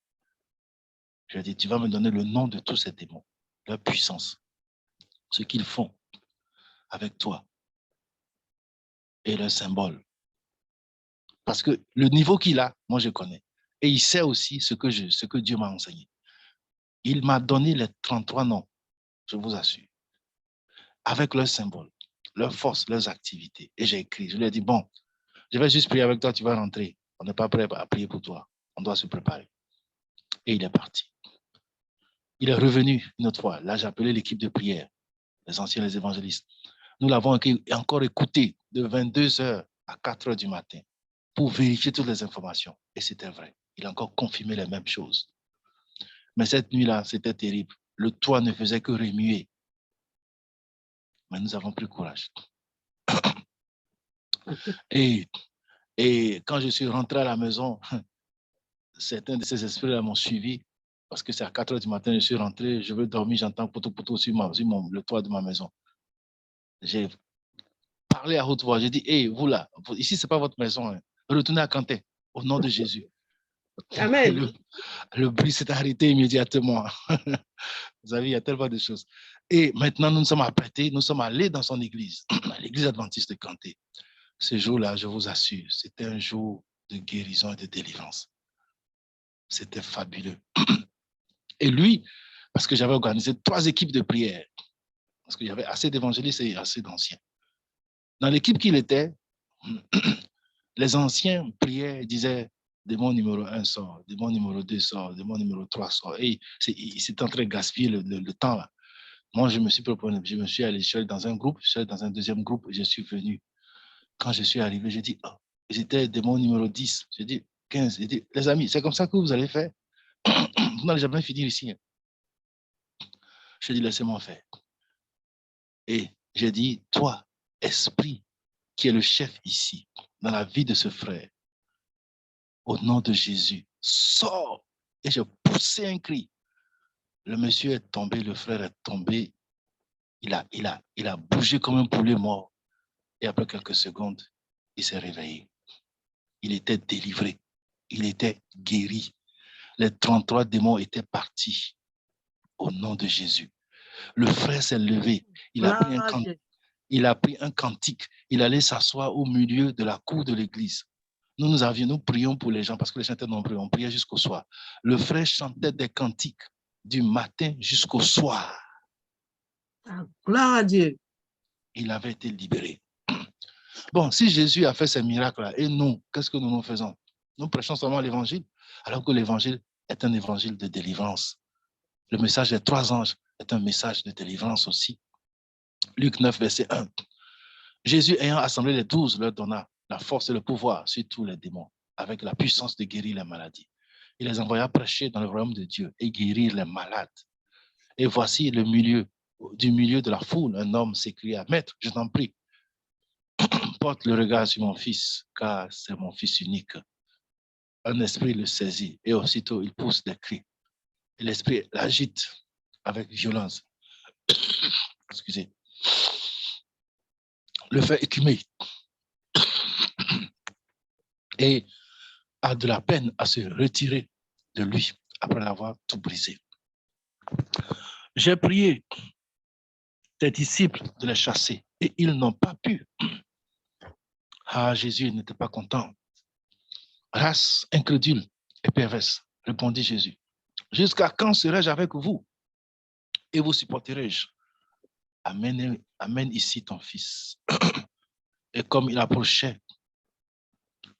Je lui ai dit, tu vas me donner le nom de tous ces démons, leur puissance, ce qu'ils font avec toi et leur symbole. Parce que le niveau qu'il a, moi je connais. Et il sait aussi ce que Dieu m'a enseigné. Il m'a donné les 33 noms, je vous assure, avec leurs symboles, leurs forces, leurs activités. Et j'ai écrit, je lui ai dit, bon, je vais juste prier avec toi, tu vas rentrer. On n'est pas prêt à prier pour toi. On doit se préparer. Et il est parti. Il est revenu une autre fois. Là, j'ai appelé l'équipe de prière, les anciens, les évangélistes. Nous l'avons encore écouté de 22h à 4h du matin pour vérifier toutes les informations. Et c'était vrai. Il a encore confirmé les mêmes choses. Mais cette nuit-là, c'était terrible. Le toit ne faisait que remuer. Mais nous avons pris courage. Et quand je suis rentré à la maison, certains de ces esprits-là m'ont suivi parce que c'est à 4h du matin, je suis rentré, je veux dormir, j'entends poteau sur le toit de ma maison. J'ai parlé à haute voix, j'ai dit, hey, vous là, ici, ce n'est pas votre maison, hein. Retournez à Cantet, au nom de Jésus. Amen. Le bruit s'est arrêté immédiatement. Vous savez, il y a tellement de choses. Et maintenant, nous nous sommes apprêtés, nous sommes allés dans son église, l'église adventiste de Cantet. Ce jour-là, je vous assure, c'était un jour de guérison et de délivrance. C'était fabuleux. Et lui, parce que j'avais organisé 3 équipes de prière, parce qu'il y avait assez d'évangélistes et assez d'anciens. Dans l'équipe qu'il était, les anciens priaient, disaient, démon numéro 1 sort, démon numéro 2 sort, démon numéro 3 sort. Et il s'est en train de gaspiller le temps là. Moi, je me suis proposé, je me suis allé seul dans un groupe, seul dans un deuxième groupe, et je suis venu. Quand je suis arrivé, j'ai dit, oh, j'étais démon numéro 10, j'ai dit 15, j'ai dit, les amis, c'est comme ça que vous allez faire. Vous n'allez jamais finir ici. J'ai dit, laissez-moi faire. Et j'ai dit, toi, esprit, qui est le chef ici, dans la vie de ce frère, au nom de Jésus, sors. Et j'ai poussé un cri. Le monsieur est tombé, le frère est tombé. Il a bougé comme un poulet mort. Et après quelques secondes, il s'est réveillé. Il était délivré. Il était guéri. Les 33 démons étaient partis au nom de Jésus. Le frère s'est levé. Il a pris un cantique. Il allait s'asseoir au milieu de la cour de l'église. Nous prions pour les gens parce que les gens étaient nombreux. On priait jusqu'au soir. Le frère chantait des cantiques du matin jusqu'au soir. Gloire à Dieu. Il avait été libéré. Bon, si Jésus a fait ces miracles-là, et nous, qu'est-ce que nous faisons? Nous prêchons seulement l'évangile, alors que l'évangile est un évangile de délivrance. Le message des 3 anges est un message de délivrance aussi. Luc 9, verset 1. Jésus, ayant assemblé les 12, leur donna la force et le pouvoir sur tous les démons, avec la puissance de guérir les maladies. Il les envoya prêcher dans le royaume de Dieu et guérir les malades. Et voici du milieu de la foule, un homme s'écria, Maître, je t'en prie, porte le regard sur mon fils, car c'est mon fils unique. Un esprit le saisit et aussitôt il pousse des cris. Et l'esprit l'agite avec violence. Excusez. Le fait écumer. Et a de la peine à se retirer de lui après l'avoir tout brisé. J'ai prié tes disciples de les chasser et ils n'ont pas pu. Ah, Jésus n'était pas content. Race incrédule et perverse, répondit Jésus. Jusqu'à quand serai-je avec vous et vous supporterai-je? Amène ici ton fils. Et comme il approchait,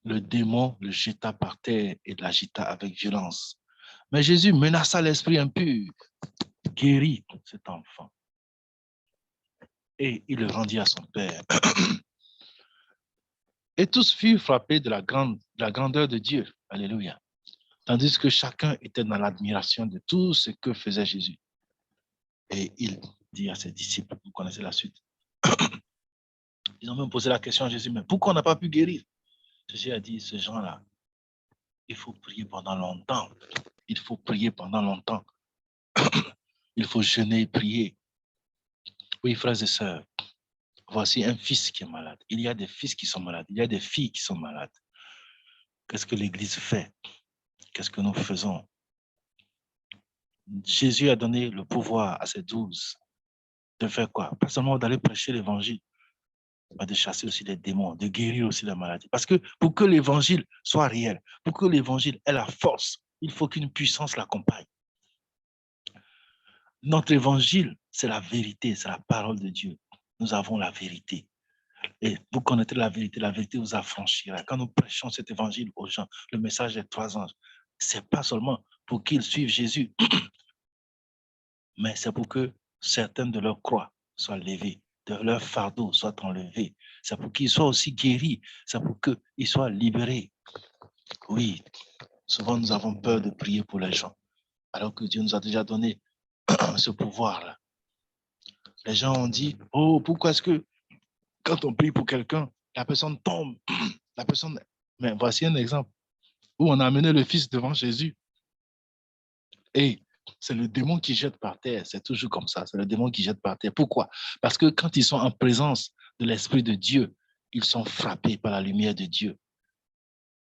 le démon le jeta par terre et l'agita avec violence. Mais Jésus menaça l'esprit impur, guérit cet enfant. Et il le rendit à son père. Et tous furent frappés de la grandeur de Dieu. Alléluia. Tandis que chacun était dans l'admiration de tout ce que faisait Jésus. Et il dit à ses disciples, vous connaissez la suite. Ils ont même posé la question à Jésus, mais pourquoi on n'a pas pu guérir? Jésus a dit, ces gens-là, il faut prier pendant longtemps. Il faut prier pendant longtemps. Il faut jeûner et prier. Oui, frères et sœurs, voici un fils qui est malade. Il y a des fils qui sont malades. Il y a des filles qui sont malades. Qu'est-ce que l'Église fait? Qu'est-ce que nous faisons? Jésus a donné le pouvoir à ses 12 de faire quoi? Pas seulement d'aller prêcher l'évangile, mais de chasser aussi les démons, de guérir aussi la maladie. Parce que pour que l'évangile soit réel, pour que l'évangile ait la force, il faut qu'une puissance l'accompagne. Notre évangile, c'est la vérité, c'est la parole de Dieu. Nous avons la vérité. Et vous connaîtrez la vérité vous affranchira. Quand nous prêchons cet évangile aux gens, le message des 3 anges, ce n'est pas seulement pour qu'ils suivent Jésus, mais c'est pour que certaines de leurs croix soient levées, de leurs fardeaux soient enlevés. C'est pour qu'ils soient aussi guéris, c'est pour qu'ils soient libérés. Oui, souvent nous avons peur de prier pour les gens, alors que Dieu nous a déjà donné ce pouvoir-là. Les gens ont dit, oh, pourquoi est-ce que quand on prie pour quelqu'un, la personne tombe, la personne... Mais voici un exemple où on a amené le fils devant Jésus et c'est le démon qui jette par terre. C'est toujours comme ça, c'est le démon qui jette par terre. Pourquoi? Parce que quand ils sont en présence de l'Esprit de Dieu, ils sont frappés par la lumière de Dieu.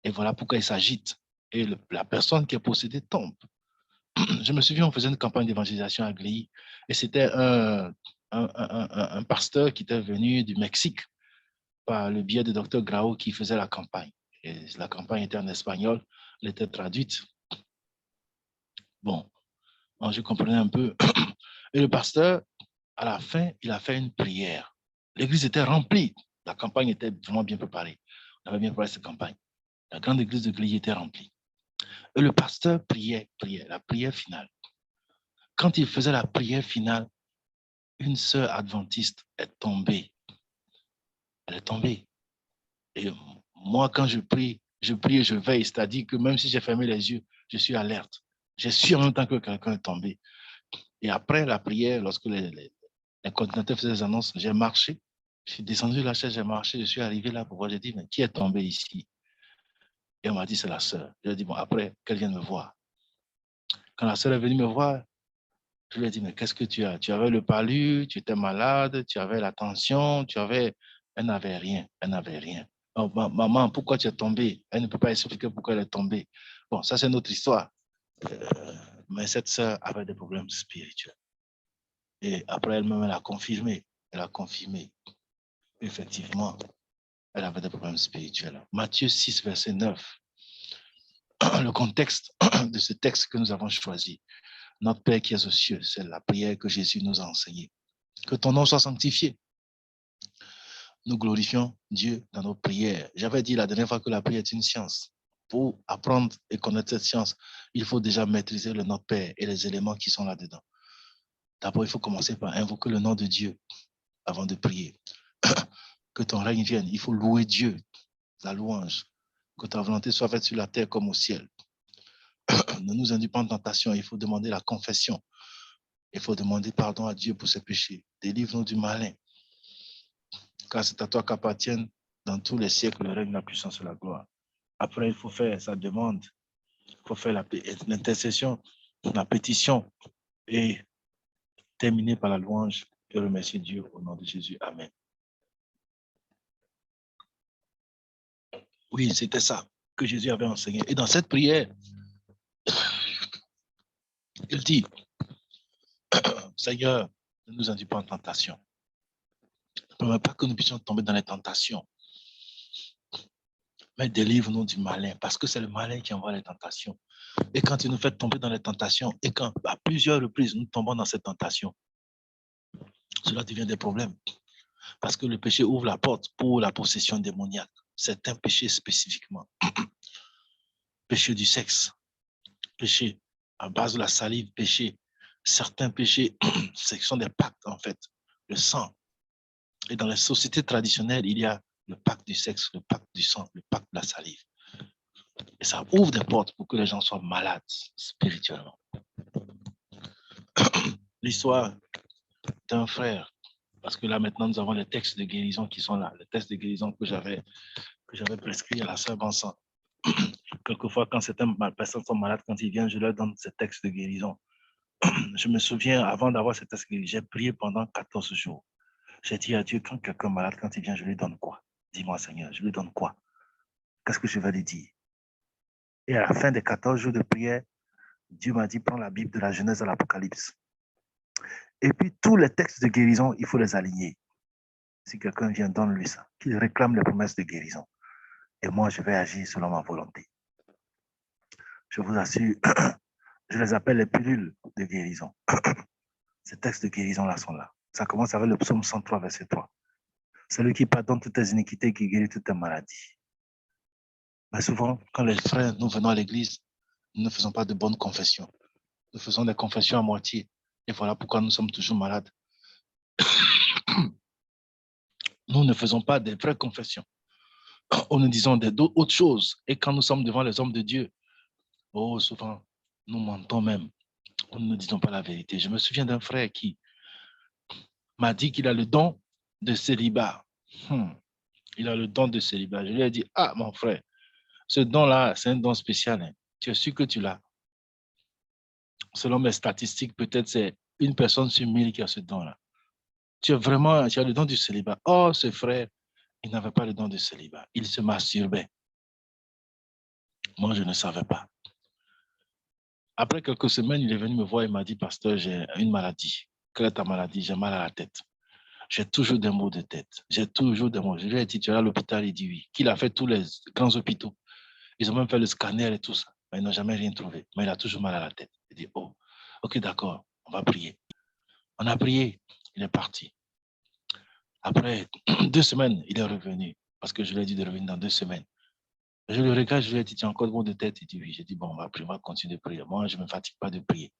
Et voilà pourquoi ils s'agitent. Et la personne qui est possédée tombe. Je me souviens, on faisait une campagne d'évangélisation à Gléy et c'était un pasteur qui était venu du Mexique par le biais de Dr Grau qui faisait la campagne. Et la campagne était en espagnol, elle était traduite. Bon, je comprenais un peu. Et le pasteur, à la fin, il a fait une prière. L'église était remplie. La campagne était vraiment bien préparée. On avait bien préparé cette campagne. La grande église de Gléy était remplie. Et le pasteur priait, la prière finale. Quand il faisait la prière finale, une sœur adventiste est tombée. Elle est tombée. Et moi, quand je prie et je veille, c'est-à-dire que même si j'ai fermé les yeux, je suis alerte. Je suis en même temps que quelqu'un est tombé. Et après la prière, lorsque les coordinateurs faisaient des annonces, j'ai marché. Je suis descendu de la chaise, j'ai marché, je suis arrivé là pour voir. J'ai dit, mais qui est tombé ici? Et on m'a dit, c'est la sœur. J'ai dit, bon, après, qu'elle vienne me voir. Quand la sœur est venue me voir, je lui ai dit, mais qu'est-ce que tu as? Tu avais le palu, tu étais malade, tu avais la tension, tu avais... Elle n'avait rien, elle n'avait rien. Oh, maman, pourquoi tu es tombée? Elle ne peut pas expliquer pourquoi elle est tombée. Bon, ça, c'est notre histoire. Mais cette sœur avait des problèmes spirituels. Et après, elle-même, elle a confirmé. Elle a confirmé. Effectivement, elle avait des problèmes spirituels. Matthieu 6, verset 9. Le contexte de ce texte que nous avons choisi. Notre Père qui est aux cieux, c'est la prière que Jésus nous a enseignée. Que ton nom soit sanctifié. Nous glorifions Dieu dans nos prières. J'avais dit la dernière fois que la prière est une science. Pour apprendre et connaître cette science, il faut déjà maîtriser le Notre Père et les éléments qui sont là-dedans. D'abord, il faut commencer par invoquer le nom de Dieu avant de prier. Que ton règne vienne. Il faut louer Dieu, la louange. Que ta volonté soit faite sur la terre comme au ciel. Ne nous induis pas en tentation. Il faut demander la confession. Il faut demander pardon à Dieu pour ses péchés. Délivre-nous du malin. Car c'est à toi qu'appartiennent dans tous les siècles le règne, la puissance et la gloire. Après, il faut faire sa demande. Il faut faire l'intercession, la pétition et terminer par la louange et remercier Dieu au nom de Jésus. Amen. Oui, c'était ça que Jésus avait enseigné. Et dans cette prière, il dit, Seigneur, ne nous induis pas en tentation. Ne permets pas que nous puissions tomber dans les tentations. Mais délivre-nous du malin, parce que c'est le malin qui envoie les tentations. Et quand il nous fait tomber dans les tentations, et quand à plusieurs reprises nous tombons dans ces tentations, cela devient des problèmes. Parce que le péché ouvre la porte pour la possession démoniaque. Certains péchés spécifiquement. Péché du sexe, péché à base de la salive, péché. Certains péchés, ce sont des pactes en fait. Le sang. Et dans les sociétés traditionnelles, il y a le pacte du sexe, le pacte du sang, le pacte de la salive. Et ça ouvre des portes pour que les gens soient malades spirituellement. L'histoire d'un frère, parce que là maintenant nous avons les textes de guérison qui sont là, les textes de guérison que j'avais prescrits à la sœur Vincent. Quelquefois, quand certaines personnes sont malades, quand ils viennent, je leur donne ces textes de guérison. Je me souviens, avant d'avoir ces textes de guérison, j'ai prié pendant 14 jours. J'ai dit à Dieu, quand quelqu'un est malade, quand il vient, je lui donne quoi? Dis-moi, Seigneur, je lui donne quoi? Qu'est-ce que je vais lui dire? Et à la fin des 14 jours de prière, Dieu m'a dit, prends la Bible de la Genèse à l'Apocalypse. Et puis, tous les textes de guérison, il faut les aligner. Si quelqu'un vient, donne-lui ça, qu'il réclame les promesses de guérison. Et moi, je vais agir selon ma volonté. Je vous assure, je les appelle les pilules de guérison. Ces textes de guérison-là sont là. Ça commence avec le psaume 103, verset 3. Celui qui pardonne toutes tes iniquités, qui guérit toutes tes maladies. Mais souvent, quand les frères, nous venons à l'église, nous ne faisons pas de bonnes confessions. Nous faisons des confessions à moitié. Et voilà pourquoi nous sommes toujours malades. Nous ne faisons pas des vraies confessions. Nous disons d'autres choses. Et quand nous sommes devant les hommes de Dieu, oh, souvent, nous mentons même. Nous ne disons pas la vérité. Je me souviens d'un frère qui m'a dit qu'il a le don de célibat. Il a le don de célibat. Je lui ai dit, ah, mon frère, ce don-là, c'est un don spécial. Hein. Tu es sûr que tu l'as? Selon mes statistiques, peut-être c'est une personne sur 1000 qui a ce don-là. Tu as le don du célibat. Oh, ce frère, il n'avait pas le don de célibat. Il se masturbait. Moi, je ne savais pas. Après quelques semaines, il est venu me voir et m'a dit, pasteur, j'ai une maladie. Quelle est ta maladie? J'ai mal à la tête. J'ai toujours des maux de tête. J'ai toujours des maux. Je lui ai dit, tu es à l'hôpital? Il dit oui. Qu'il a fait tous les grands hôpitaux. Ils ont même fait le scanner et tout ça. Mais ils n'ont jamais rien trouvé. Mais il a toujours mal à la tête. Il dit, oh, ok, d'accord, on va prier. On a prié. Il est parti. Après 2 semaines, il est revenu. Parce que je lui ai dit de revenir dans 2 semaines. Je le regarde, je lui ai dit, tu as encore de maux de tête? Il dit oui. J'ai dit, bon, on va prier, on va continuer de prier. Moi, je ne me fatigue pas de prier.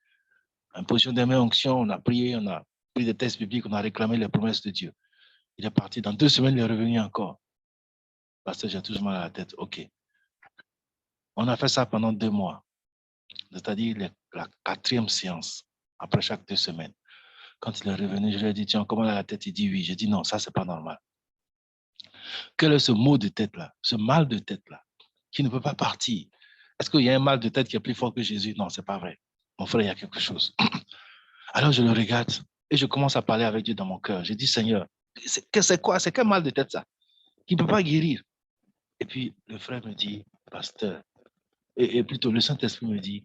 En position des mains onction, on a prié, on a pris des textes bibliques, on a réclamé les promesses de Dieu. Il est parti. Dans 2 semaines, il est revenu encore. Parce que j'ai toujours mal à la tête. OK. On a fait ça pendant 2 mois. C'est-à-dire la 4e séance, après chaque 2 semaines. Quand il est revenu, je lui ai dit, tiens, comment à la tête? Il dit oui. J'ai dit non, ça, c'est pas normal. Quel est ce mot de tête-là, ce mal de tête-là, qui ne peut pas partir? Est-ce qu'il y a un mal de tête qui est plus fort que Jésus? Non, c'est pas vrai. Mon frère, il y a quelque chose. Alors, je le regarde et je commence à parler avec Dieu dans mon cœur. Je dis, Seigneur, c'est quoi? C'est quel mal de tête ça? Qui ne peut pas guérir? Et puis, le frère me dit, pasteur, et plutôt le Saint-Esprit me dit,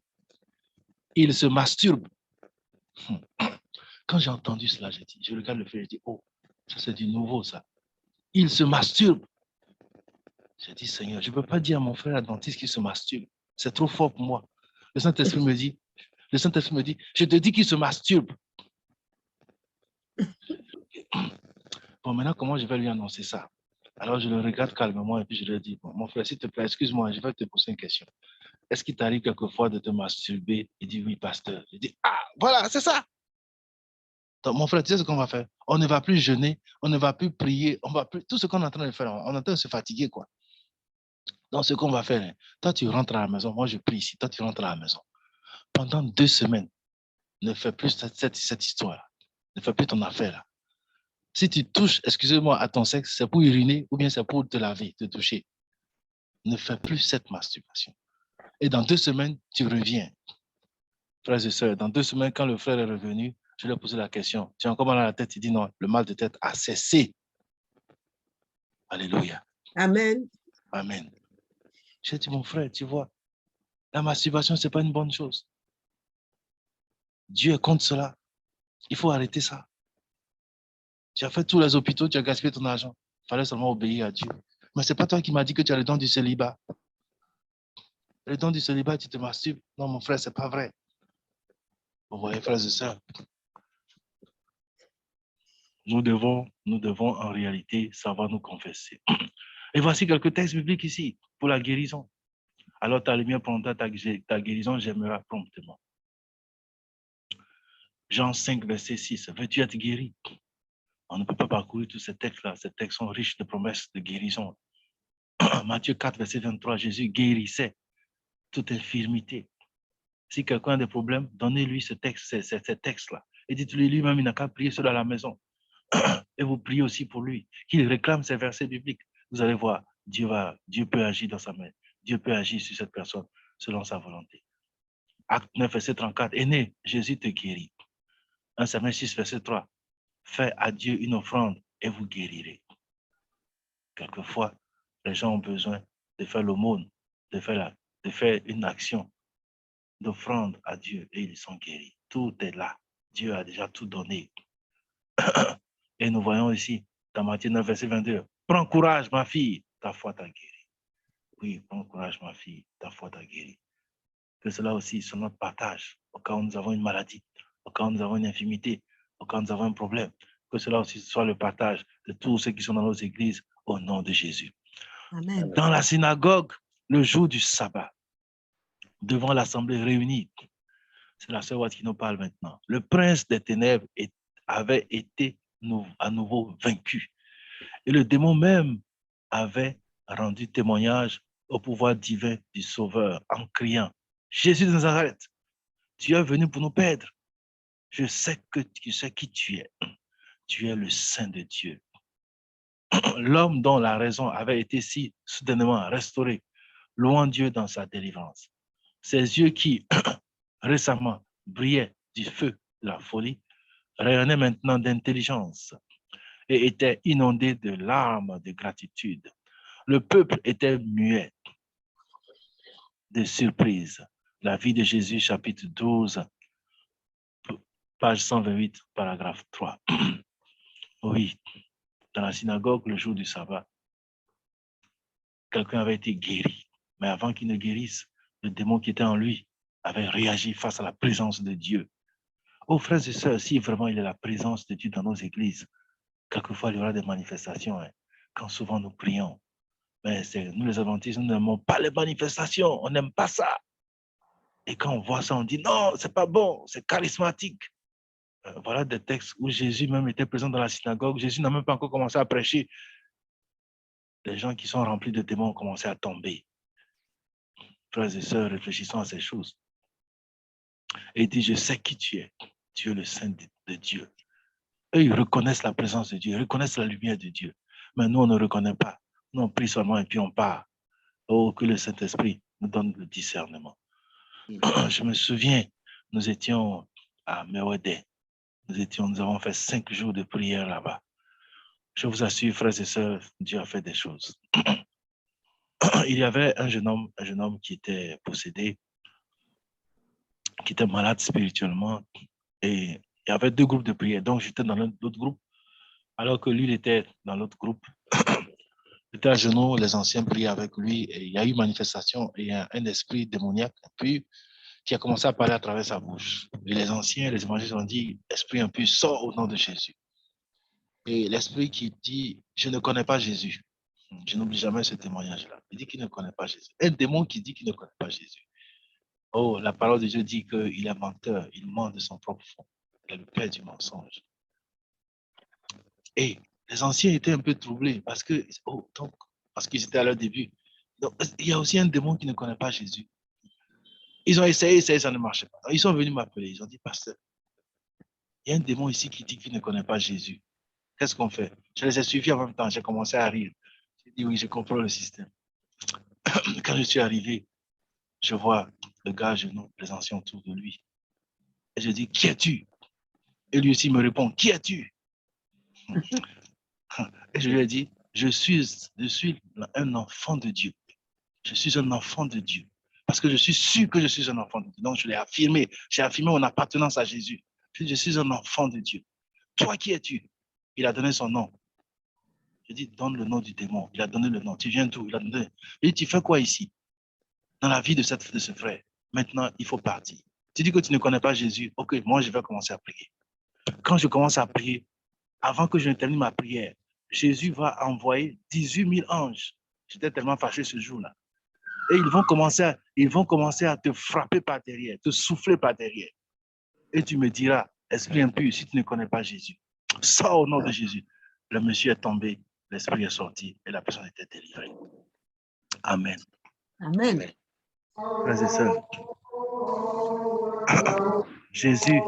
il se masturbe. Quand j'ai entendu cela, je regarde le frère et je dis, oh, ça c'est du nouveau ça. Il se masturbe. J'ai dit, Seigneur, je ne peux pas dire à mon frère dentiste qu'il se masturbe. C'est trop fort pour moi. Le Saint-Esprit me dit, je te dis qu'il se masturbe. Bon, maintenant, comment je vais lui annoncer ça? Alors, je le regarde calmement et puis je lui dis, bon, mon frère, s'il te plaît, excuse-moi, je vais te poser une question. Est-ce qu'il t'arrive quelquefois de te masturber? Il dit, oui, pasteur. Je dis, ah, voilà, c'est ça. Donc, mon frère, tu sais ce qu'on va faire? On ne va plus jeûner, on ne va plus prier, on va plus... Tout ce qu'on est en train de faire, on est en train de se fatiguer, quoi. Donc, ce qu'on va faire, hein, toi, tu rentres à la maison, moi, je prie ici, toi, tu rentres à la maison. Pendant 2 semaines, ne fais plus cette histoire-là. Ne fais plus ton affaire-là. Si tu touches, excusez-moi, à ton sexe, c'est pour uriner ou bien c'est pour te laver, te toucher. Ne fais plus cette masturbation. Et dans 2 semaines, tu reviens. Frères et sœurs, dans 2 semaines, quand le frère est revenu, je lui ai posé la question. Tu as encore mal à la tête? Il dit non, le mal de tête a cessé. Alléluia. Amen. Amen. J'ai dit, mon frère, tu vois, la masturbation, ce n'est pas une bonne chose. Dieu est contre cela. Il faut arrêter ça. Tu as fait tous les hôpitaux, tu as gaspillé ton argent. Il fallait seulement obéir à Dieu. Mais ce n'est pas toi qui m'as dit que tu as le don du célibat. Le don du célibat, tu te masturbes. Non, mon frère, ce n'est pas vrai. Vous voyez, frères et sœurs, nous devons en réalité savoir nous confesser. Et voici quelques textes bibliques ici pour la guérison. Alors ta lumière prendra ta guérison, j'aimerais promptement. Jean 5, verset 6. Veux-tu être guéri? On ne peut pas parcourir tous ces textes-là. Ces textes sont riches de promesses de guérison. Matthieu 4, verset 23. Jésus guérissait toute infirmité. Si quelqu'un a des problèmes, donnez-lui ces textes-là. Et dites-lui lui-même, il n'a qu'à prier seul à la maison. Et vous priez aussi pour lui, qu'il réclame ces versets bibliques. Vous allez voir, Dieu peut agir dans sa main. Dieu peut agir sur cette personne selon sa volonté. Acte 9, verset 34. Aîné, Jésus te guérit. 1 Samuel 6, verset 3. Fais à Dieu une offrande et vous guérirez. Quelquefois, les gens ont besoin de faire l'aumône, de faire une action d'offrande à Dieu et ils sont guéris. Tout est là. Dieu a déjà tout donné. Et nous voyons ici, dans Matthieu 9, verset 22, « Prends courage, ma fille, ta foi t'a guéri. » Oui, prends courage, ma fille, ta foi t'a guéri. Que cela aussi soit notre partage, au cas où nous avons une maladie, au cas où nous avons une infirmité, au cas où nous avons un problème. Que cela aussi soit le partage de tous ceux qui sont dans nos églises, au nom de Jésus. Amen. Dans la synagogue, le jour du sabbat, devant l'assemblée réunie, c'est la sœur Watt qui nous parle maintenant. Le prince des ténèbres avait été à nouveau vaincu. Et le démon même avait rendu témoignage au pouvoir divin du Sauveur en criant, « Jésus de Nazareth, tu es venu pour nous perdre. Je sais qui tu es. Tu es le Saint de Dieu. » L'homme dont la raison avait été si soudainement restaurée, louant Dieu dans sa délivrance. Ses yeux qui, récemment, brillaient du feu de la folie, rayonnaient maintenant d'intelligence et étaient inondés de larmes de gratitude. Le peuple était muet de surprise. La vie de Jésus, chapitre 12, page 128, paragraphe 3. Oui, dans la synagogue, le jour du sabbat, quelqu'un avait été guéri. Mais avant qu'il ne guérisse, le démon qui était en lui avait réagi face à la présence de Dieu. Oh, frères et sœurs, si vraiment il y a la présence de Dieu dans nos églises, quelquefois il y aura des manifestations. Quand souvent nous prions, mais nous les adventistes, nous n'aimons pas les manifestations, on n'aime pas ça. Et quand on voit ça, on dit non, c'est pas bon, c'est charismatique. Voilà des textes où Jésus même était présent dans la synagogue. Jésus n'a même pas encore commencé à prêcher. Les gens qui sont remplis de démons ont commencé à tomber. Frères et sœurs, réfléchissons à ces choses. Et il dit, je sais qui tu es. Tu es le Saint de Dieu. Eux, ils reconnaissent la présence de Dieu, ils reconnaissent la lumière de Dieu. Mais nous, on ne reconnaît pas. Nous, on prie seulement et puis on part. Oh, que le Saint-Esprit nous donne le discernement. Je me souviens, nous étions à Mewede. Nous avons fait 5 jours de prière là-bas. Je vous assure, frères et sœurs, Dieu a fait des choses. Il y avait un jeune homme qui était possédé, qui était malade spirituellement. Et il y avait 2 groupes de prière. Donc, j'étais dans l'autre groupe, alors que lui, il était dans l'autre groupe. Il était à genoux, les anciens priaient avec lui. Et il y a eu manifestation et un esprit démoniaque puis, qui a commencé à parler à travers sa bouche. Et les anciens, les évangélistes ont dit, esprit impur, sors au nom de Jésus. Et l'esprit qui dit, je ne connais pas Jésus. Je n'oublie jamais ce témoignage-là. Il dit qu'il ne connaît pas Jésus. Un démon qui dit qu'il ne connaît pas Jésus. Oh, la parole de Dieu dit qu'il est menteur. Il ment de son propre fond. Il est le père du mensonge. Et les anciens étaient un peu troublés parce que, parce qu'ils étaient à leur début. Donc, il y a aussi un démon qui ne connaît pas Jésus. Ils ont essayé, ça ne marchait pas. Ils sont venus m'appeler. Ils ont dit, pasteur, il y a un démon ici qui dit qu'il ne connaît pas Jésus. Qu'est-ce qu'on fait? Je les ai suivis en même temps. J'ai commencé à rire. J'ai dit, oui, je comprends le système. Quand je suis arrivé, je vois le gars à genoux, les anciens autour de lui. Et je dis, qui es-tu? Et lui aussi me répond, qui es-tu? Et je lui ai dit, je suis un enfant de Dieu. Je suis un enfant de Dieu. Parce que je suis sûr que je suis un enfant de Dieu. Donc je l'ai affirmé. J'ai affirmé mon appartenance à Jésus. Je suis un enfant de Dieu. Toi, qui es-tu? Il a donné son nom. Je dis, donne le nom du démon. Il a donné le nom. Tu viens d'où? Il a donné. Il dit, tu fais quoi ici? Dans la vie de ce frère. Maintenant, il faut partir. Tu dis que tu ne connais pas Jésus. Ok, moi, je vais commencer à prier. Quand je commence à prier, avant que je ne termine ma prière, Jésus va envoyer 18 000 anges. J'étais tellement fâché ce jour-là. Et ils vont commencer à te frapper par derrière, te souffler par derrière. Et tu me diras, esprit impur, si tu ne connais pas Jésus, sors au nom de Jésus. Le monsieur est tombé, l'esprit est sorti et la personne était délivrée. Amen. Amen. Frères et sœurs, Jésus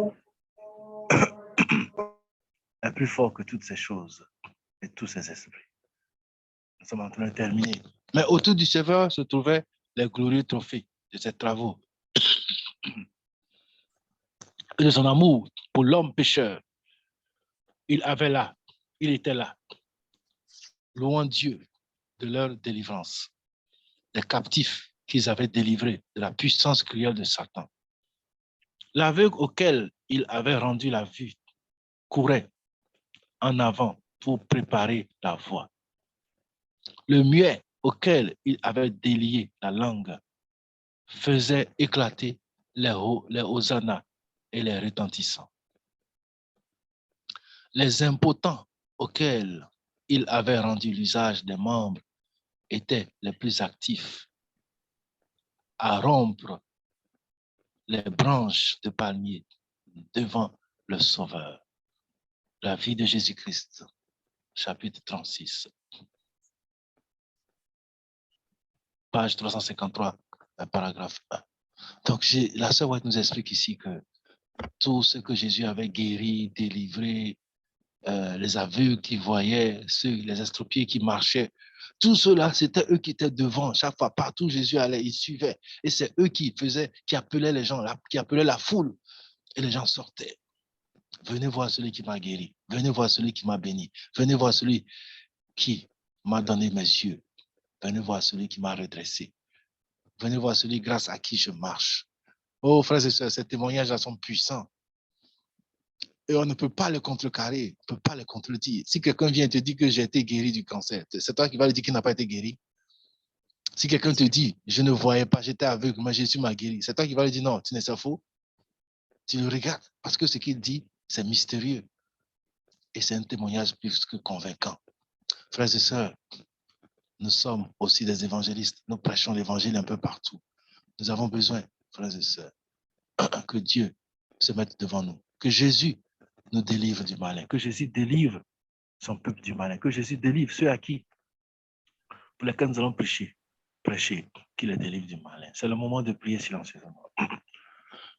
est plus fort que toutes ces choses et tous ces esprits. Nous sommes en train de terminer. Mais autour du Sauveur se trouvaient les glorieux trophées de ses travaux et de son amour pour l'homme pécheur. Il était là, louant Dieu de leur délivrance, les captifs qu'ils avaient délivrés de la puissance cruelle de Satan. L'aveugle auquel il avait rendu la vue courait en avant pour préparer la voie. Le muet auquel il avait délié la langue faisait éclater les hosannas et les retentissants. Les impotents auxquels il avait rendu l'usage des membres étaient les plus actifs à rompre les branches de palmier devant le Sauveur. La vie de Jésus-Christ, chapitre 36. Page 353, paragraphe 1. Donc, la sœur White nous explique ici que tout ce que Jésus avait guéri, délivré, les aveugles qui voyaient, les estropiés qui marchaient, tout cela, c'était eux qui étaient devant. Chaque fois, partout où Jésus allait, ils suivaient. Et c'est eux qui faisaient, qui appelaient les gens, qui appelaient la foule. Et les gens sortaient. Venez voir celui qui m'a guéri. Venez voir celui qui m'a béni. Venez voir celui qui m'a donné mes yeux. Venez voir celui qui m'a redressé. Venez voir celui grâce à qui je marche. Oh, frères et sœurs, ces témoignages-là sont puissants. Et on ne peut pas le contrecarrer, on ne peut pas le contredire. Si quelqu'un vient te dire que j'ai été guéri du cancer, c'est toi qui vas lui dire qu'il n'a pas été guéri. Si quelqu'un te dit, je ne voyais pas, j'étais aveugle, mais Jésus m'a guéri, c'est toi qui vas lui dire, non, tu n'es pas faux. Tu le regardes, parce que ce qu'il dit, c'est mystérieux. Et c'est un témoignage plus que convaincant. Frères et sœurs, nous sommes aussi des évangélistes. Nous prêchons l'évangile un peu partout. Nous avons besoin, frères et sœurs, que Dieu se mette devant nous, que Jésus nous délivre du malin, que Jésus délivre son peuple du malin, que Jésus délivre ceux à qui, pour lesquels nous allons prêcher, qu'il les délivre du malin. C'est le moment de prier silencieusement.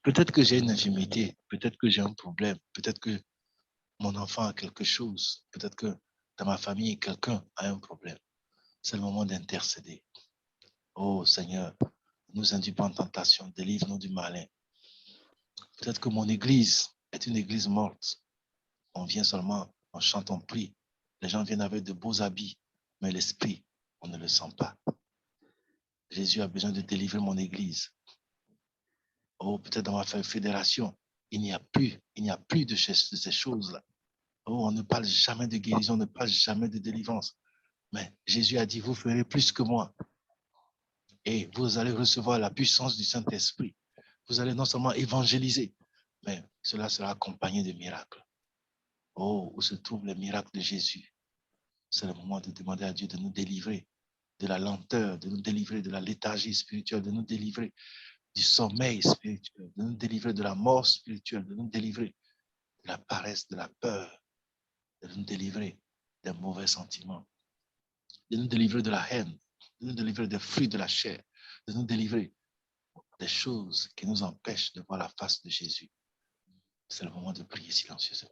Peut-être que j'ai une infirmité, peut-être que j'ai un problème, peut-être que mon enfant a quelque chose, peut-être que dans ma famille, quelqu'un a un problème. C'est le moment d'intercéder. Oh Seigneur, nous induis pas en tentation, délivre-nous du malin. Peut-être que mon église est une église morte. On vient seulement, on chante, on prie. Les gens viennent avec de beaux habits, mais l'esprit, on ne le sent pas. Jésus a besoin de délivrer mon église. Oh, peut-être dans ma fédération, il n'y a plus de ces choses-là. Oh, on ne parle jamais de guérison, on ne parle jamais de délivrance. Mais Jésus a dit, vous ferez plus que moi. Et vous allez recevoir la puissance du Saint-Esprit. Vous allez non seulement évangéliser, mais cela sera accompagné de miracles. Oh, où se trouvent les miracles de Jésus? C'est le moment de demander à Dieu de nous délivrer de la lenteur, de nous délivrer de la léthargie spirituelle, de nous délivrer du sommeil spirituel, de nous délivrer de la mort spirituelle, de nous délivrer de la paresse, de la peur, de nous délivrer des mauvais sentiments, de nous délivrer de la haine, de nous délivrer des fruits de la chair, de nous délivrer des choses qui nous empêchent de voir la face de Jésus. C'est le moment de prier silencieusement.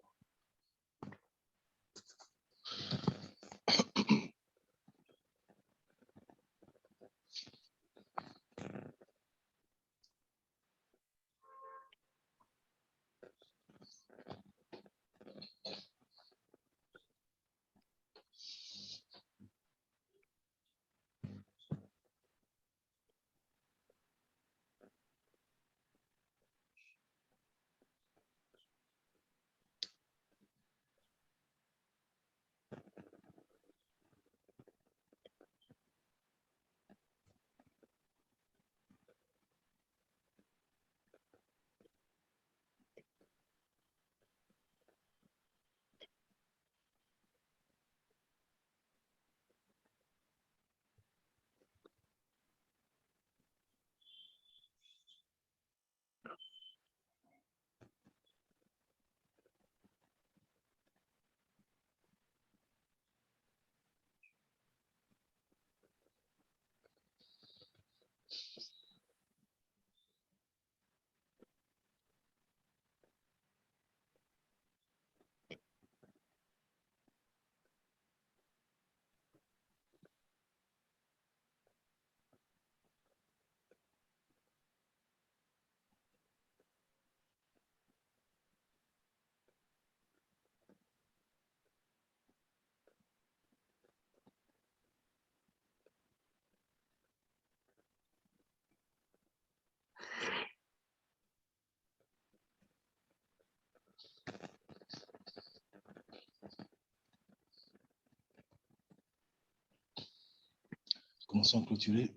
Commençons à clôturer.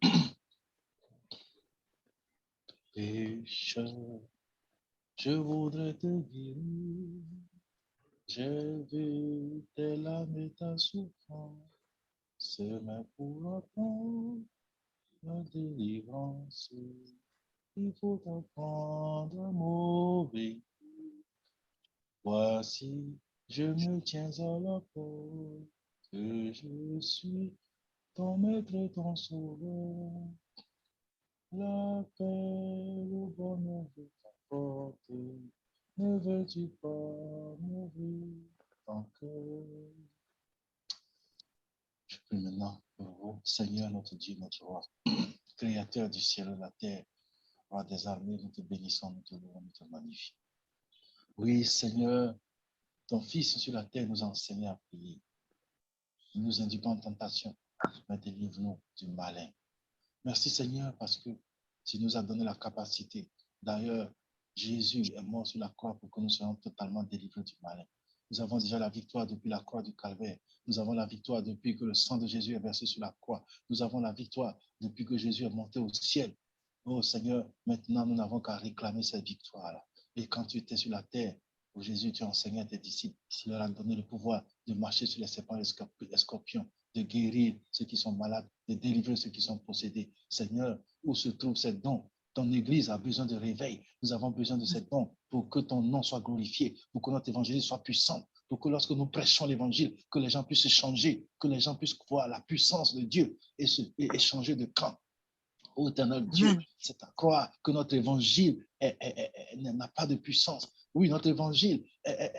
Pécheur, je voudrais te guérir. J'ai vu tes larmes et ta souffrance. C'est mais pour apprendre la délivrance. Il faut apprendre à m'obéir. Voici, je me tiens à la porte, que je suis ton maître et ton sauveur. La paix, le bonheur de t'apporter. Ne veux-tu pas m'ouvrir ton cœur? Je prie maintenant pour vous, Seigneur, notre Dieu, notre roi, Créateur du ciel et de la terre, roi des armées, nous te bénissons, nous te louons, nous te magnifions. Oui, Seigneur, ton Fils sur la terre nous a enseigné à prier. Ne nous induis pas en tentation, mais délivre-nous du malin. Merci, Seigneur, parce que tu nous as donné la capacité. D'ailleurs, Jésus est mort sur la croix pour que nous soyons totalement délivrés du malin. Nous avons déjà la victoire depuis la croix du Calvaire. Nous avons la victoire depuis que le sang de Jésus est versé sur la croix. Nous avons la victoire depuis que Jésus est monté au ciel. Oh Seigneur, maintenant nous n'avons qu'à réclamer cette victoire-là. Et quand tu étais sur la terre, où Jésus, tu as enseigné à tes disciples, tu leur as donné le pouvoir de marcher sur les serpents et les scorpions, de guérir ceux qui sont malades, de délivrer ceux qui sont possédés. Seigneur, où se trouve cette don? Ton Église a besoin de réveil. Nous avons besoin de cette don pour que ton nom soit glorifié, pour que notre évangile soit puissant, pour que lorsque nous prêchons l'évangile, que les gens puissent changer, que les gens puissent voir la puissance de Dieu et changer de camp. Ô éternel Dieu, c'est à croire que notre évangile n'a pas de puissance. Oui, notre évangile,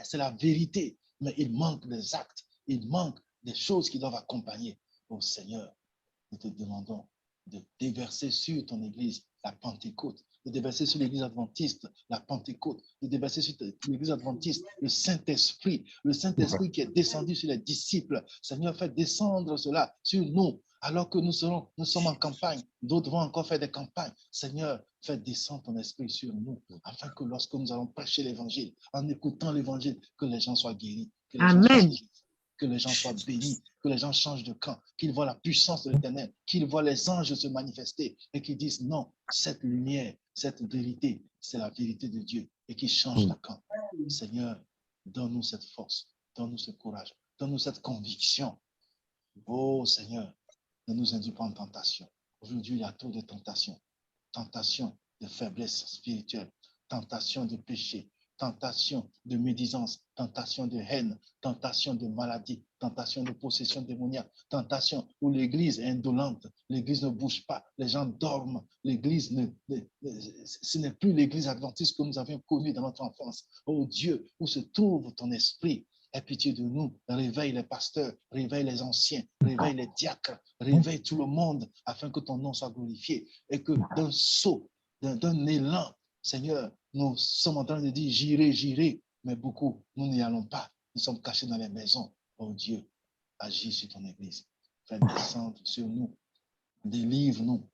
c'est la vérité, mais il manque des actes, il manque des choses qui doivent accompagner. Ô Seigneur, nous te demandons de déverser sur ton Église la Pentecôte, de déverser sur l'Église adventiste la Pentecôte, de déverser sur l'Église adventiste le Saint-Esprit qui est descendu sur les disciples. Seigneur, fais descendre cela sur nous, alors que nous sommes en campagne. D'autres vont encore faire des campagnes. Seigneur, fais descendre ton esprit sur nous, afin que lorsque nous allons prêcher l'évangile, en écoutant l'évangile, que les gens soient guéris, que les gens soient guéris, que les gens soient bénis, que les gens changent de camp, qu'ils voient la puissance de l'Éternel, qu'ils voient les anges se manifester et qu'ils disent non, cette lumière, cette vérité, c'est la vérité de Dieu et qu'ils changent de camp. Seigneur, donne-nous cette force, donne-nous ce courage, donne-nous cette conviction. Oh Seigneur, ne nous induis pas en tentation. Aujourd'hui, il y a trop de tentations. Tentation de faiblesse spirituelle, tentation de péché, tentation de médisance, tentation de haine, tentation de maladie, tentation de possession démoniaque, tentation où l'église est indolente, l'église ne bouge pas, les gens dorment, l'église ce n'est plus l'église adventiste que nous avions connue dans notre enfance. Oh Dieu, où se trouve ton esprit? Aie pitié de nous, réveille les pasteurs, réveille les anciens, réveille les diacres, réveille tout le monde afin que ton nom soit glorifié et que d'un saut, d'un élan, Seigneur, nous sommes en train de dire j'irai, j'irai, mais beaucoup, nous n'y allons pas. Nous sommes cachés dans les maisons. Oh Dieu, agis sur ton Église. Fais descendre sur nous. Délivre-nous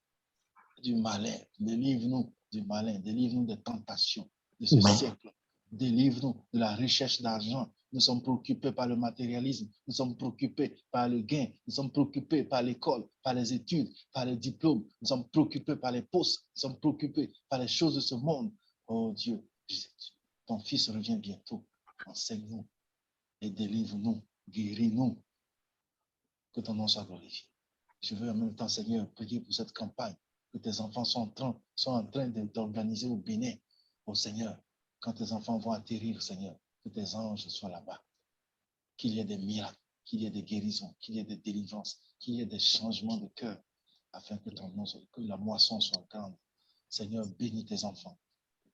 du malin. Délivre-nous du malin. Délivre-nous des tentations de ce siècle. Délivre-nous de la recherche d'argent. Nous sommes préoccupés par le matérialisme. Nous sommes préoccupés par le gain. Nous sommes préoccupés par l'école, par les études, par les diplômes. Nous sommes préoccupés par les postes. Nous sommes préoccupés par les choses de ce monde. Oh Dieu, ton Fils revient bientôt. Enseigne-nous et délivre-nous, guéris-nous. Que ton nom soit glorifié. Je veux en même temps, Seigneur, prier pour cette campagne que tes enfants sont en train d'organiser au Bénin. Oh Seigneur, quand tes enfants vont atterrir, Seigneur, que tes anges soient là-bas. Qu'il y ait des miracles, qu'il y ait des guérisons, qu'il y ait des délivrances, qu'il y ait des changements de cœur, afin que ton nom, que la moisson soit grande. Seigneur, bénis tes enfants.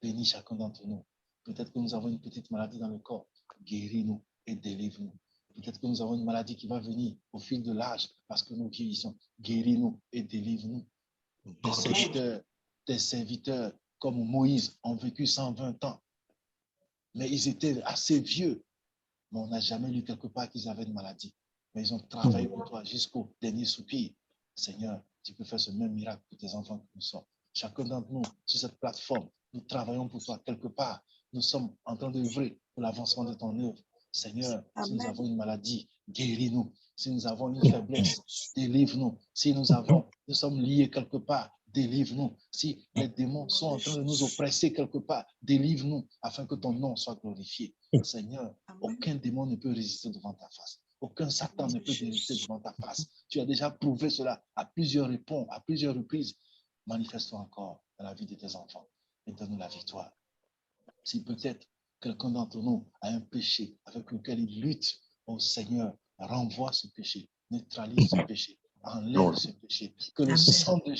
Bénis chacun d'entre nous. Peut-être que nous avons une petite maladie dans le corps. Guéris-nous et délivre-nous. Peut-être que nous avons une maladie qui va venir au fil de l'âge parce que nous vieillissons. Guéris-nous et délivre-nous. Tes serviteurs comme Moïse ont vécu 120 ans. Mais ils étaient assez vieux. Mais on n'a jamais lu quelque part qu'ils avaient une maladie. Mais ils ont travaillé pour toi jusqu'au dernier soupir. Seigneur, tu peux faire ce même miracle pour tes enfants que nous sommes. Chacun d'entre nous, sur cette plateforme, nous travaillons pour toi quelque part. Nous sommes en train d'œuvrer pour l'avancement de ton œuvre. Seigneur, si nous avons une maladie, guéris-nous. Si nous avons une faiblesse, délivre-nous. Si nous sommes liés quelque part, délivre-nous. Si les démons sont en train de nous oppresser quelque part, délivre-nous afin que ton nom soit glorifié. Seigneur, aucun démon ne peut résister devant ta face. Aucun Satan ne peut résister devant ta face. Tu as déjà prouvé cela à plusieurs reprises. Manifeste-toi encore dans la vie de tes enfants et donne-nous la victoire. Si peut-être quelqu'un d'entre nous a un péché avec lequel il lutte, oh Seigneur, renvoie ce péché, neutralise ce péché, enlève ce péché. Que le sang de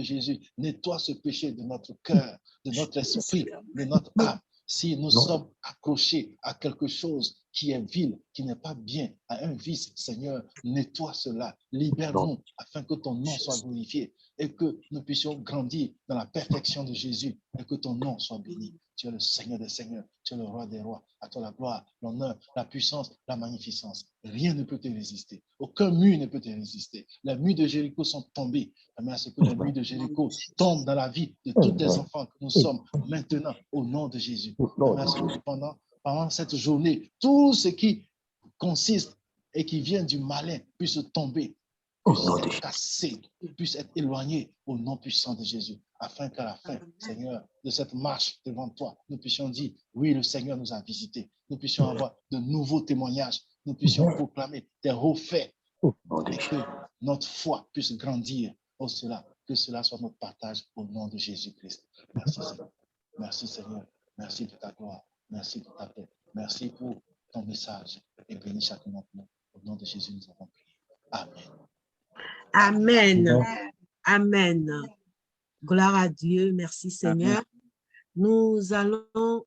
Jésus nettoie ce péché de notre cœur, de notre esprit, de notre âme. Si nous sommes accrochés à quelque chose qui est vil, qui n'est pas bien, à un vice, Seigneur, nettoie cela, libère-nous afin que ton nom soit glorifié et que nous puissions grandir dans la perfection de Jésus et que ton nom soit béni. Tu es le Seigneur des Seigneurs, tu es le Roi des Rois. À toi la gloire, l'honneur, la puissance, la magnificence. Rien ne peut te résister. Aucun mur ne peut te résister. Les murs de Jéricho sont tombés. Mais à ce que les murs de Jéricho tombent dans la vie de tous tes enfants que nous sommes maintenant au nom de Jésus. À ce que pendant cette journée, tout ce qui consiste et qui vient du malin puisse tomber, puisse être cassé, puisse être éloigné au nom puissant de Jésus, afin qu'à la fin, Seigneur, de cette marche devant toi, nous puissions dire, oui, le Seigneur nous a visités, nous puissions avoir de nouveaux témoignages, nous puissions proclamer des hauts faits et que notre foi puisse grandir au cela, que cela soit notre partage au nom de Jésus-Christ. Merci Seigneur. Merci Seigneur. Merci de ta gloire. Merci pour ta paix. Merci pour ton message. Et bénis chacun d'entre nous. Au nom de Jésus, nous avons prié. Amen. Amen. Amen. Gloire à Dieu. Merci Seigneur. Amen. Nous allons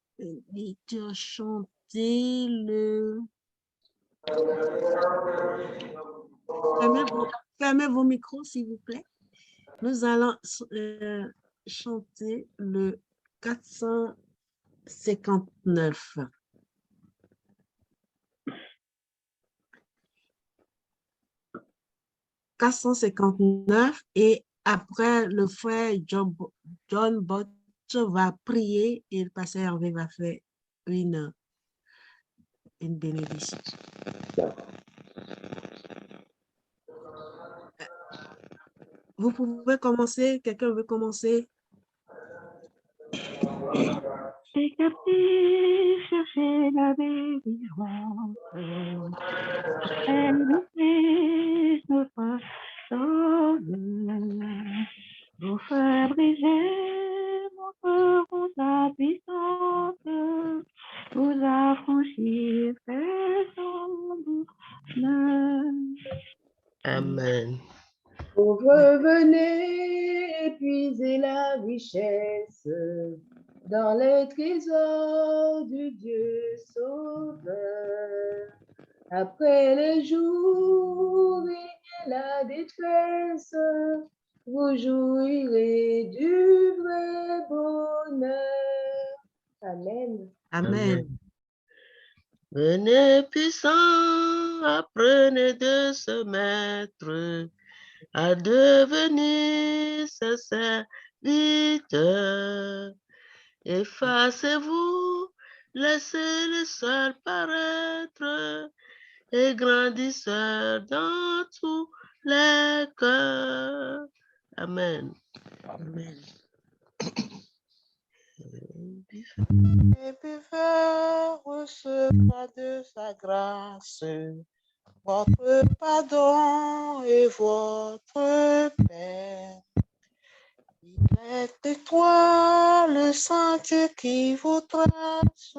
chanter le... Fermez vos micros, s'il vous plaît. Nous allons chanter le 459. Et après, le frère John Bott va prier et le pasteur Hervé va faire une bénédiction. Vous pouvez commencer. Quelqu'un veut commencer? J'ai capté, chercher la délivrance. Elle est notre sauveur. Vous faire briser montreront sa puissance. Vous affranchir fait son bonheur. Amen. Vous revenez épuiser la richesse dans les trésors du Dieu Sauveur. Après les jours et la détresse, vous jouirez du vrai bonheur. Amen. Amen. Venez puissants, apprenez de ce maître à devenir ses serviteurs. Effacez-vous, laissez le seul paraître et grandissez dans tous les cœurs. Amen. Amen. Et buveur recevra de sa grâce votre pardon et votre paix. Il est étoile, sentier qui vous trace,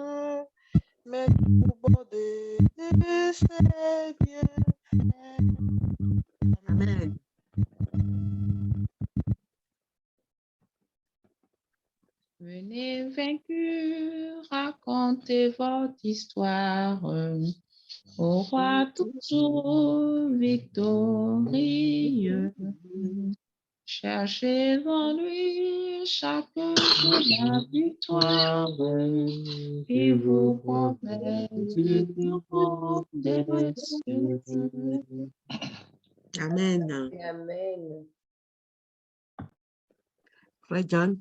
mais vous bordez de ses bienfaits. Amen. Venez vaincus, racontez votre histoire au roi toujours victorieux. Cherchez en lui chaque jour la victoire qui vous promet du royaume des cieux. Amen. Amen. Frère John.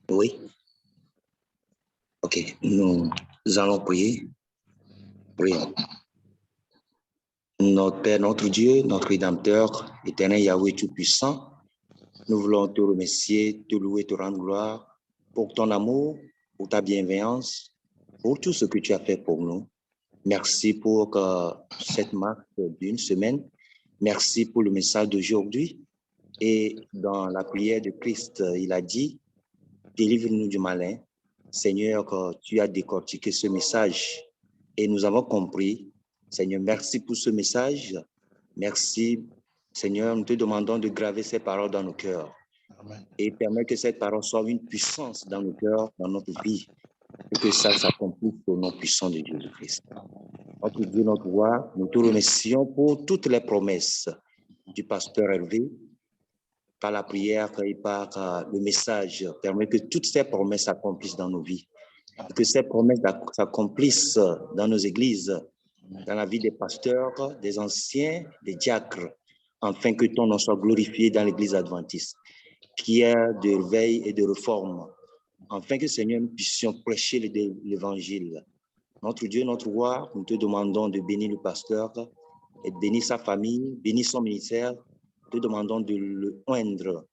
Oui. Ok, nous allons prier. Prions. Notre Père, notre Dieu, notre Rédempteur, éternel Yahweh Tout-Puissant, nous voulons te remercier, te louer, te rendre gloire pour ton amour, pour ta bienveillance, pour tout ce que tu as fait pour nous. Merci pour cette marque d'une semaine. Merci pour le message d'aujourd'hui. Et dans la prière de Christ, il a dit, délivre-nous du malin. Seigneur, tu as décortiqué ce message et nous avons compris. Seigneur, merci pour ce message. Merci, Seigneur, nous te demandons de graver ces paroles dans nos cœurs. Amen. Et permettre que cette parole soit une puissance dans nos cœurs, dans notre vie, et que ça s'accomplisse au nom puissant de Jésus-Christ. Notre Dieu, notre roi, nous te remercions pour toutes les promesses du pasteur Hervé, par la prière et par le message. Permet que toutes ces promesses s'accomplissent dans nos vies, et que ces promesses s'accomplissent dans nos églises, dans la vie des pasteurs, des anciens, des diacres, afin que ton nom soit glorifié dans l'église adventiste. Prière de veille et de réforme, afin que, Seigneur, nous puissions prêcher l'évangile. Notre Dieu, notre roi, nous te demandons de bénir le pasteur et de bénir sa famille, bénir son ministère. Nous te demandons de le oindre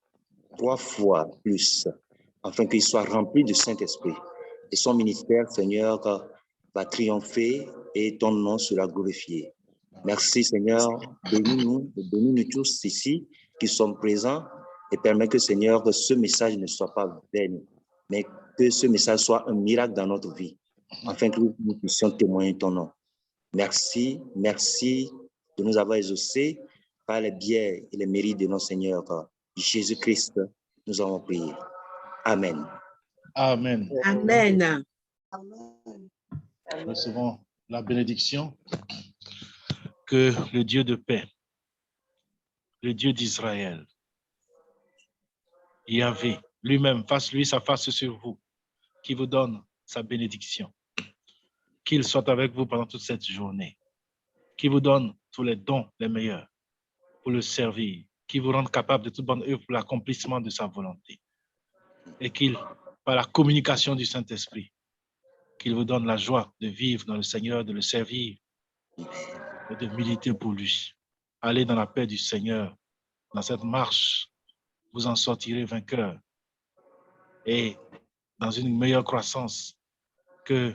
3 fois plus, afin qu'il soit rempli du Saint-Esprit. Et son ministère, Seigneur, va triompher et ton nom sera glorifié. Merci, Seigneur. Bénis-nous tous ici qui sommes présents et permets que, Seigneur, que ce message ne soit pas vain, mais que ce message soit un miracle dans notre vie, afin que nous puissions témoigner ton nom. Merci de nous avoir exaucés par les biens et les mérites de notre Seigneur Jésus-Christ. Nous avons prié. Amen. Amen. Amen. Recevons la bénédiction. Que le Dieu de paix, le Dieu d'Israël, Yahvé, lui-même fasse lui sa face sur vous, qui vous donne sa bénédiction. Qu'il soit avec vous pendant toute cette journée, qui vous donne tous les dons les meilleurs pour le servir, qui vous rende capable de toute bonne œuvre pour l'accomplissement de sa volonté. Et qu'il, par la communication du Saint-Esprit, qu'il vous donne la joie de vivre dans le Seigneur, de le servir et de militer pour lui. Allez dans la paix du Seigneur. Dans cette marche, vous en sortirez vainqueur et dans une meilleure croissance. Que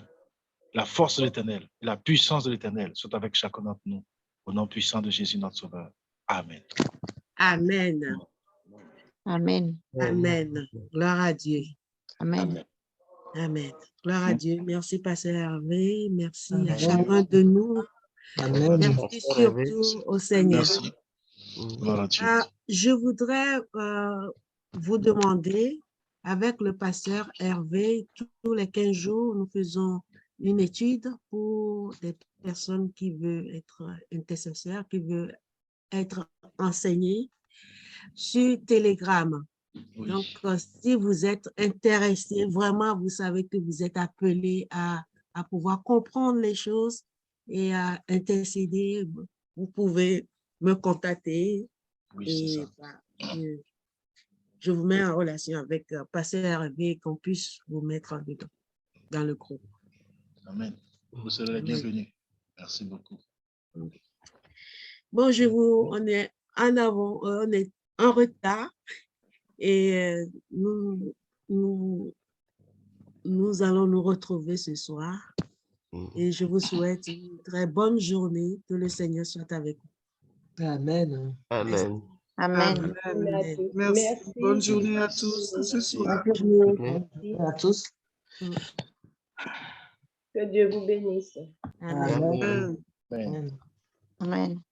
la force de l'Éternel, la puissance de l'Éternel soit avec chacun d'entre nous. Au nom puissant de Jésus, notre Sauveur. Amen. Amen. Amen. Amen. Gloire à Dieu. Amen. Amen. Gloire à Dieu. Merci, Pasteur Hervé. Merci à Amen. chacun de nous. Amen. Merci surtout au Seigneur. Merci. Gloire à Dieu. Je voudrais vous demander, avec le pasteur Hervé, tous les 15 jours, nous faisons une étude pour des personnes qui veulent être intercesseurs, qui veulent être enseignés sur Telegram. Oui. Donc, si vous êtes intéressé, vraiment, vous savez que vous êtes appelé à pouvoir comprendre les choses et à intercéder, vous pouvez me contacter. Oui, Et c'est ça. je vous mets en relation avec Pasteur Hervé, qu'on puisse vous mettre dedans, dans le groupe. Amen. Vous serez les bienvenus. Merci beaucoup. Bon, on est en avant, on est en retard et nous allons nous retrouver ce soir. Et je vous souhaite une très bonne journée. Que le Seigneur soit avec vous. Amen. Amen. Amen. Merci. Merci. Bonne journée à tous ce soir. Merci. À tous. Que Dieu vous bénisse. Amen. Amen. Amen.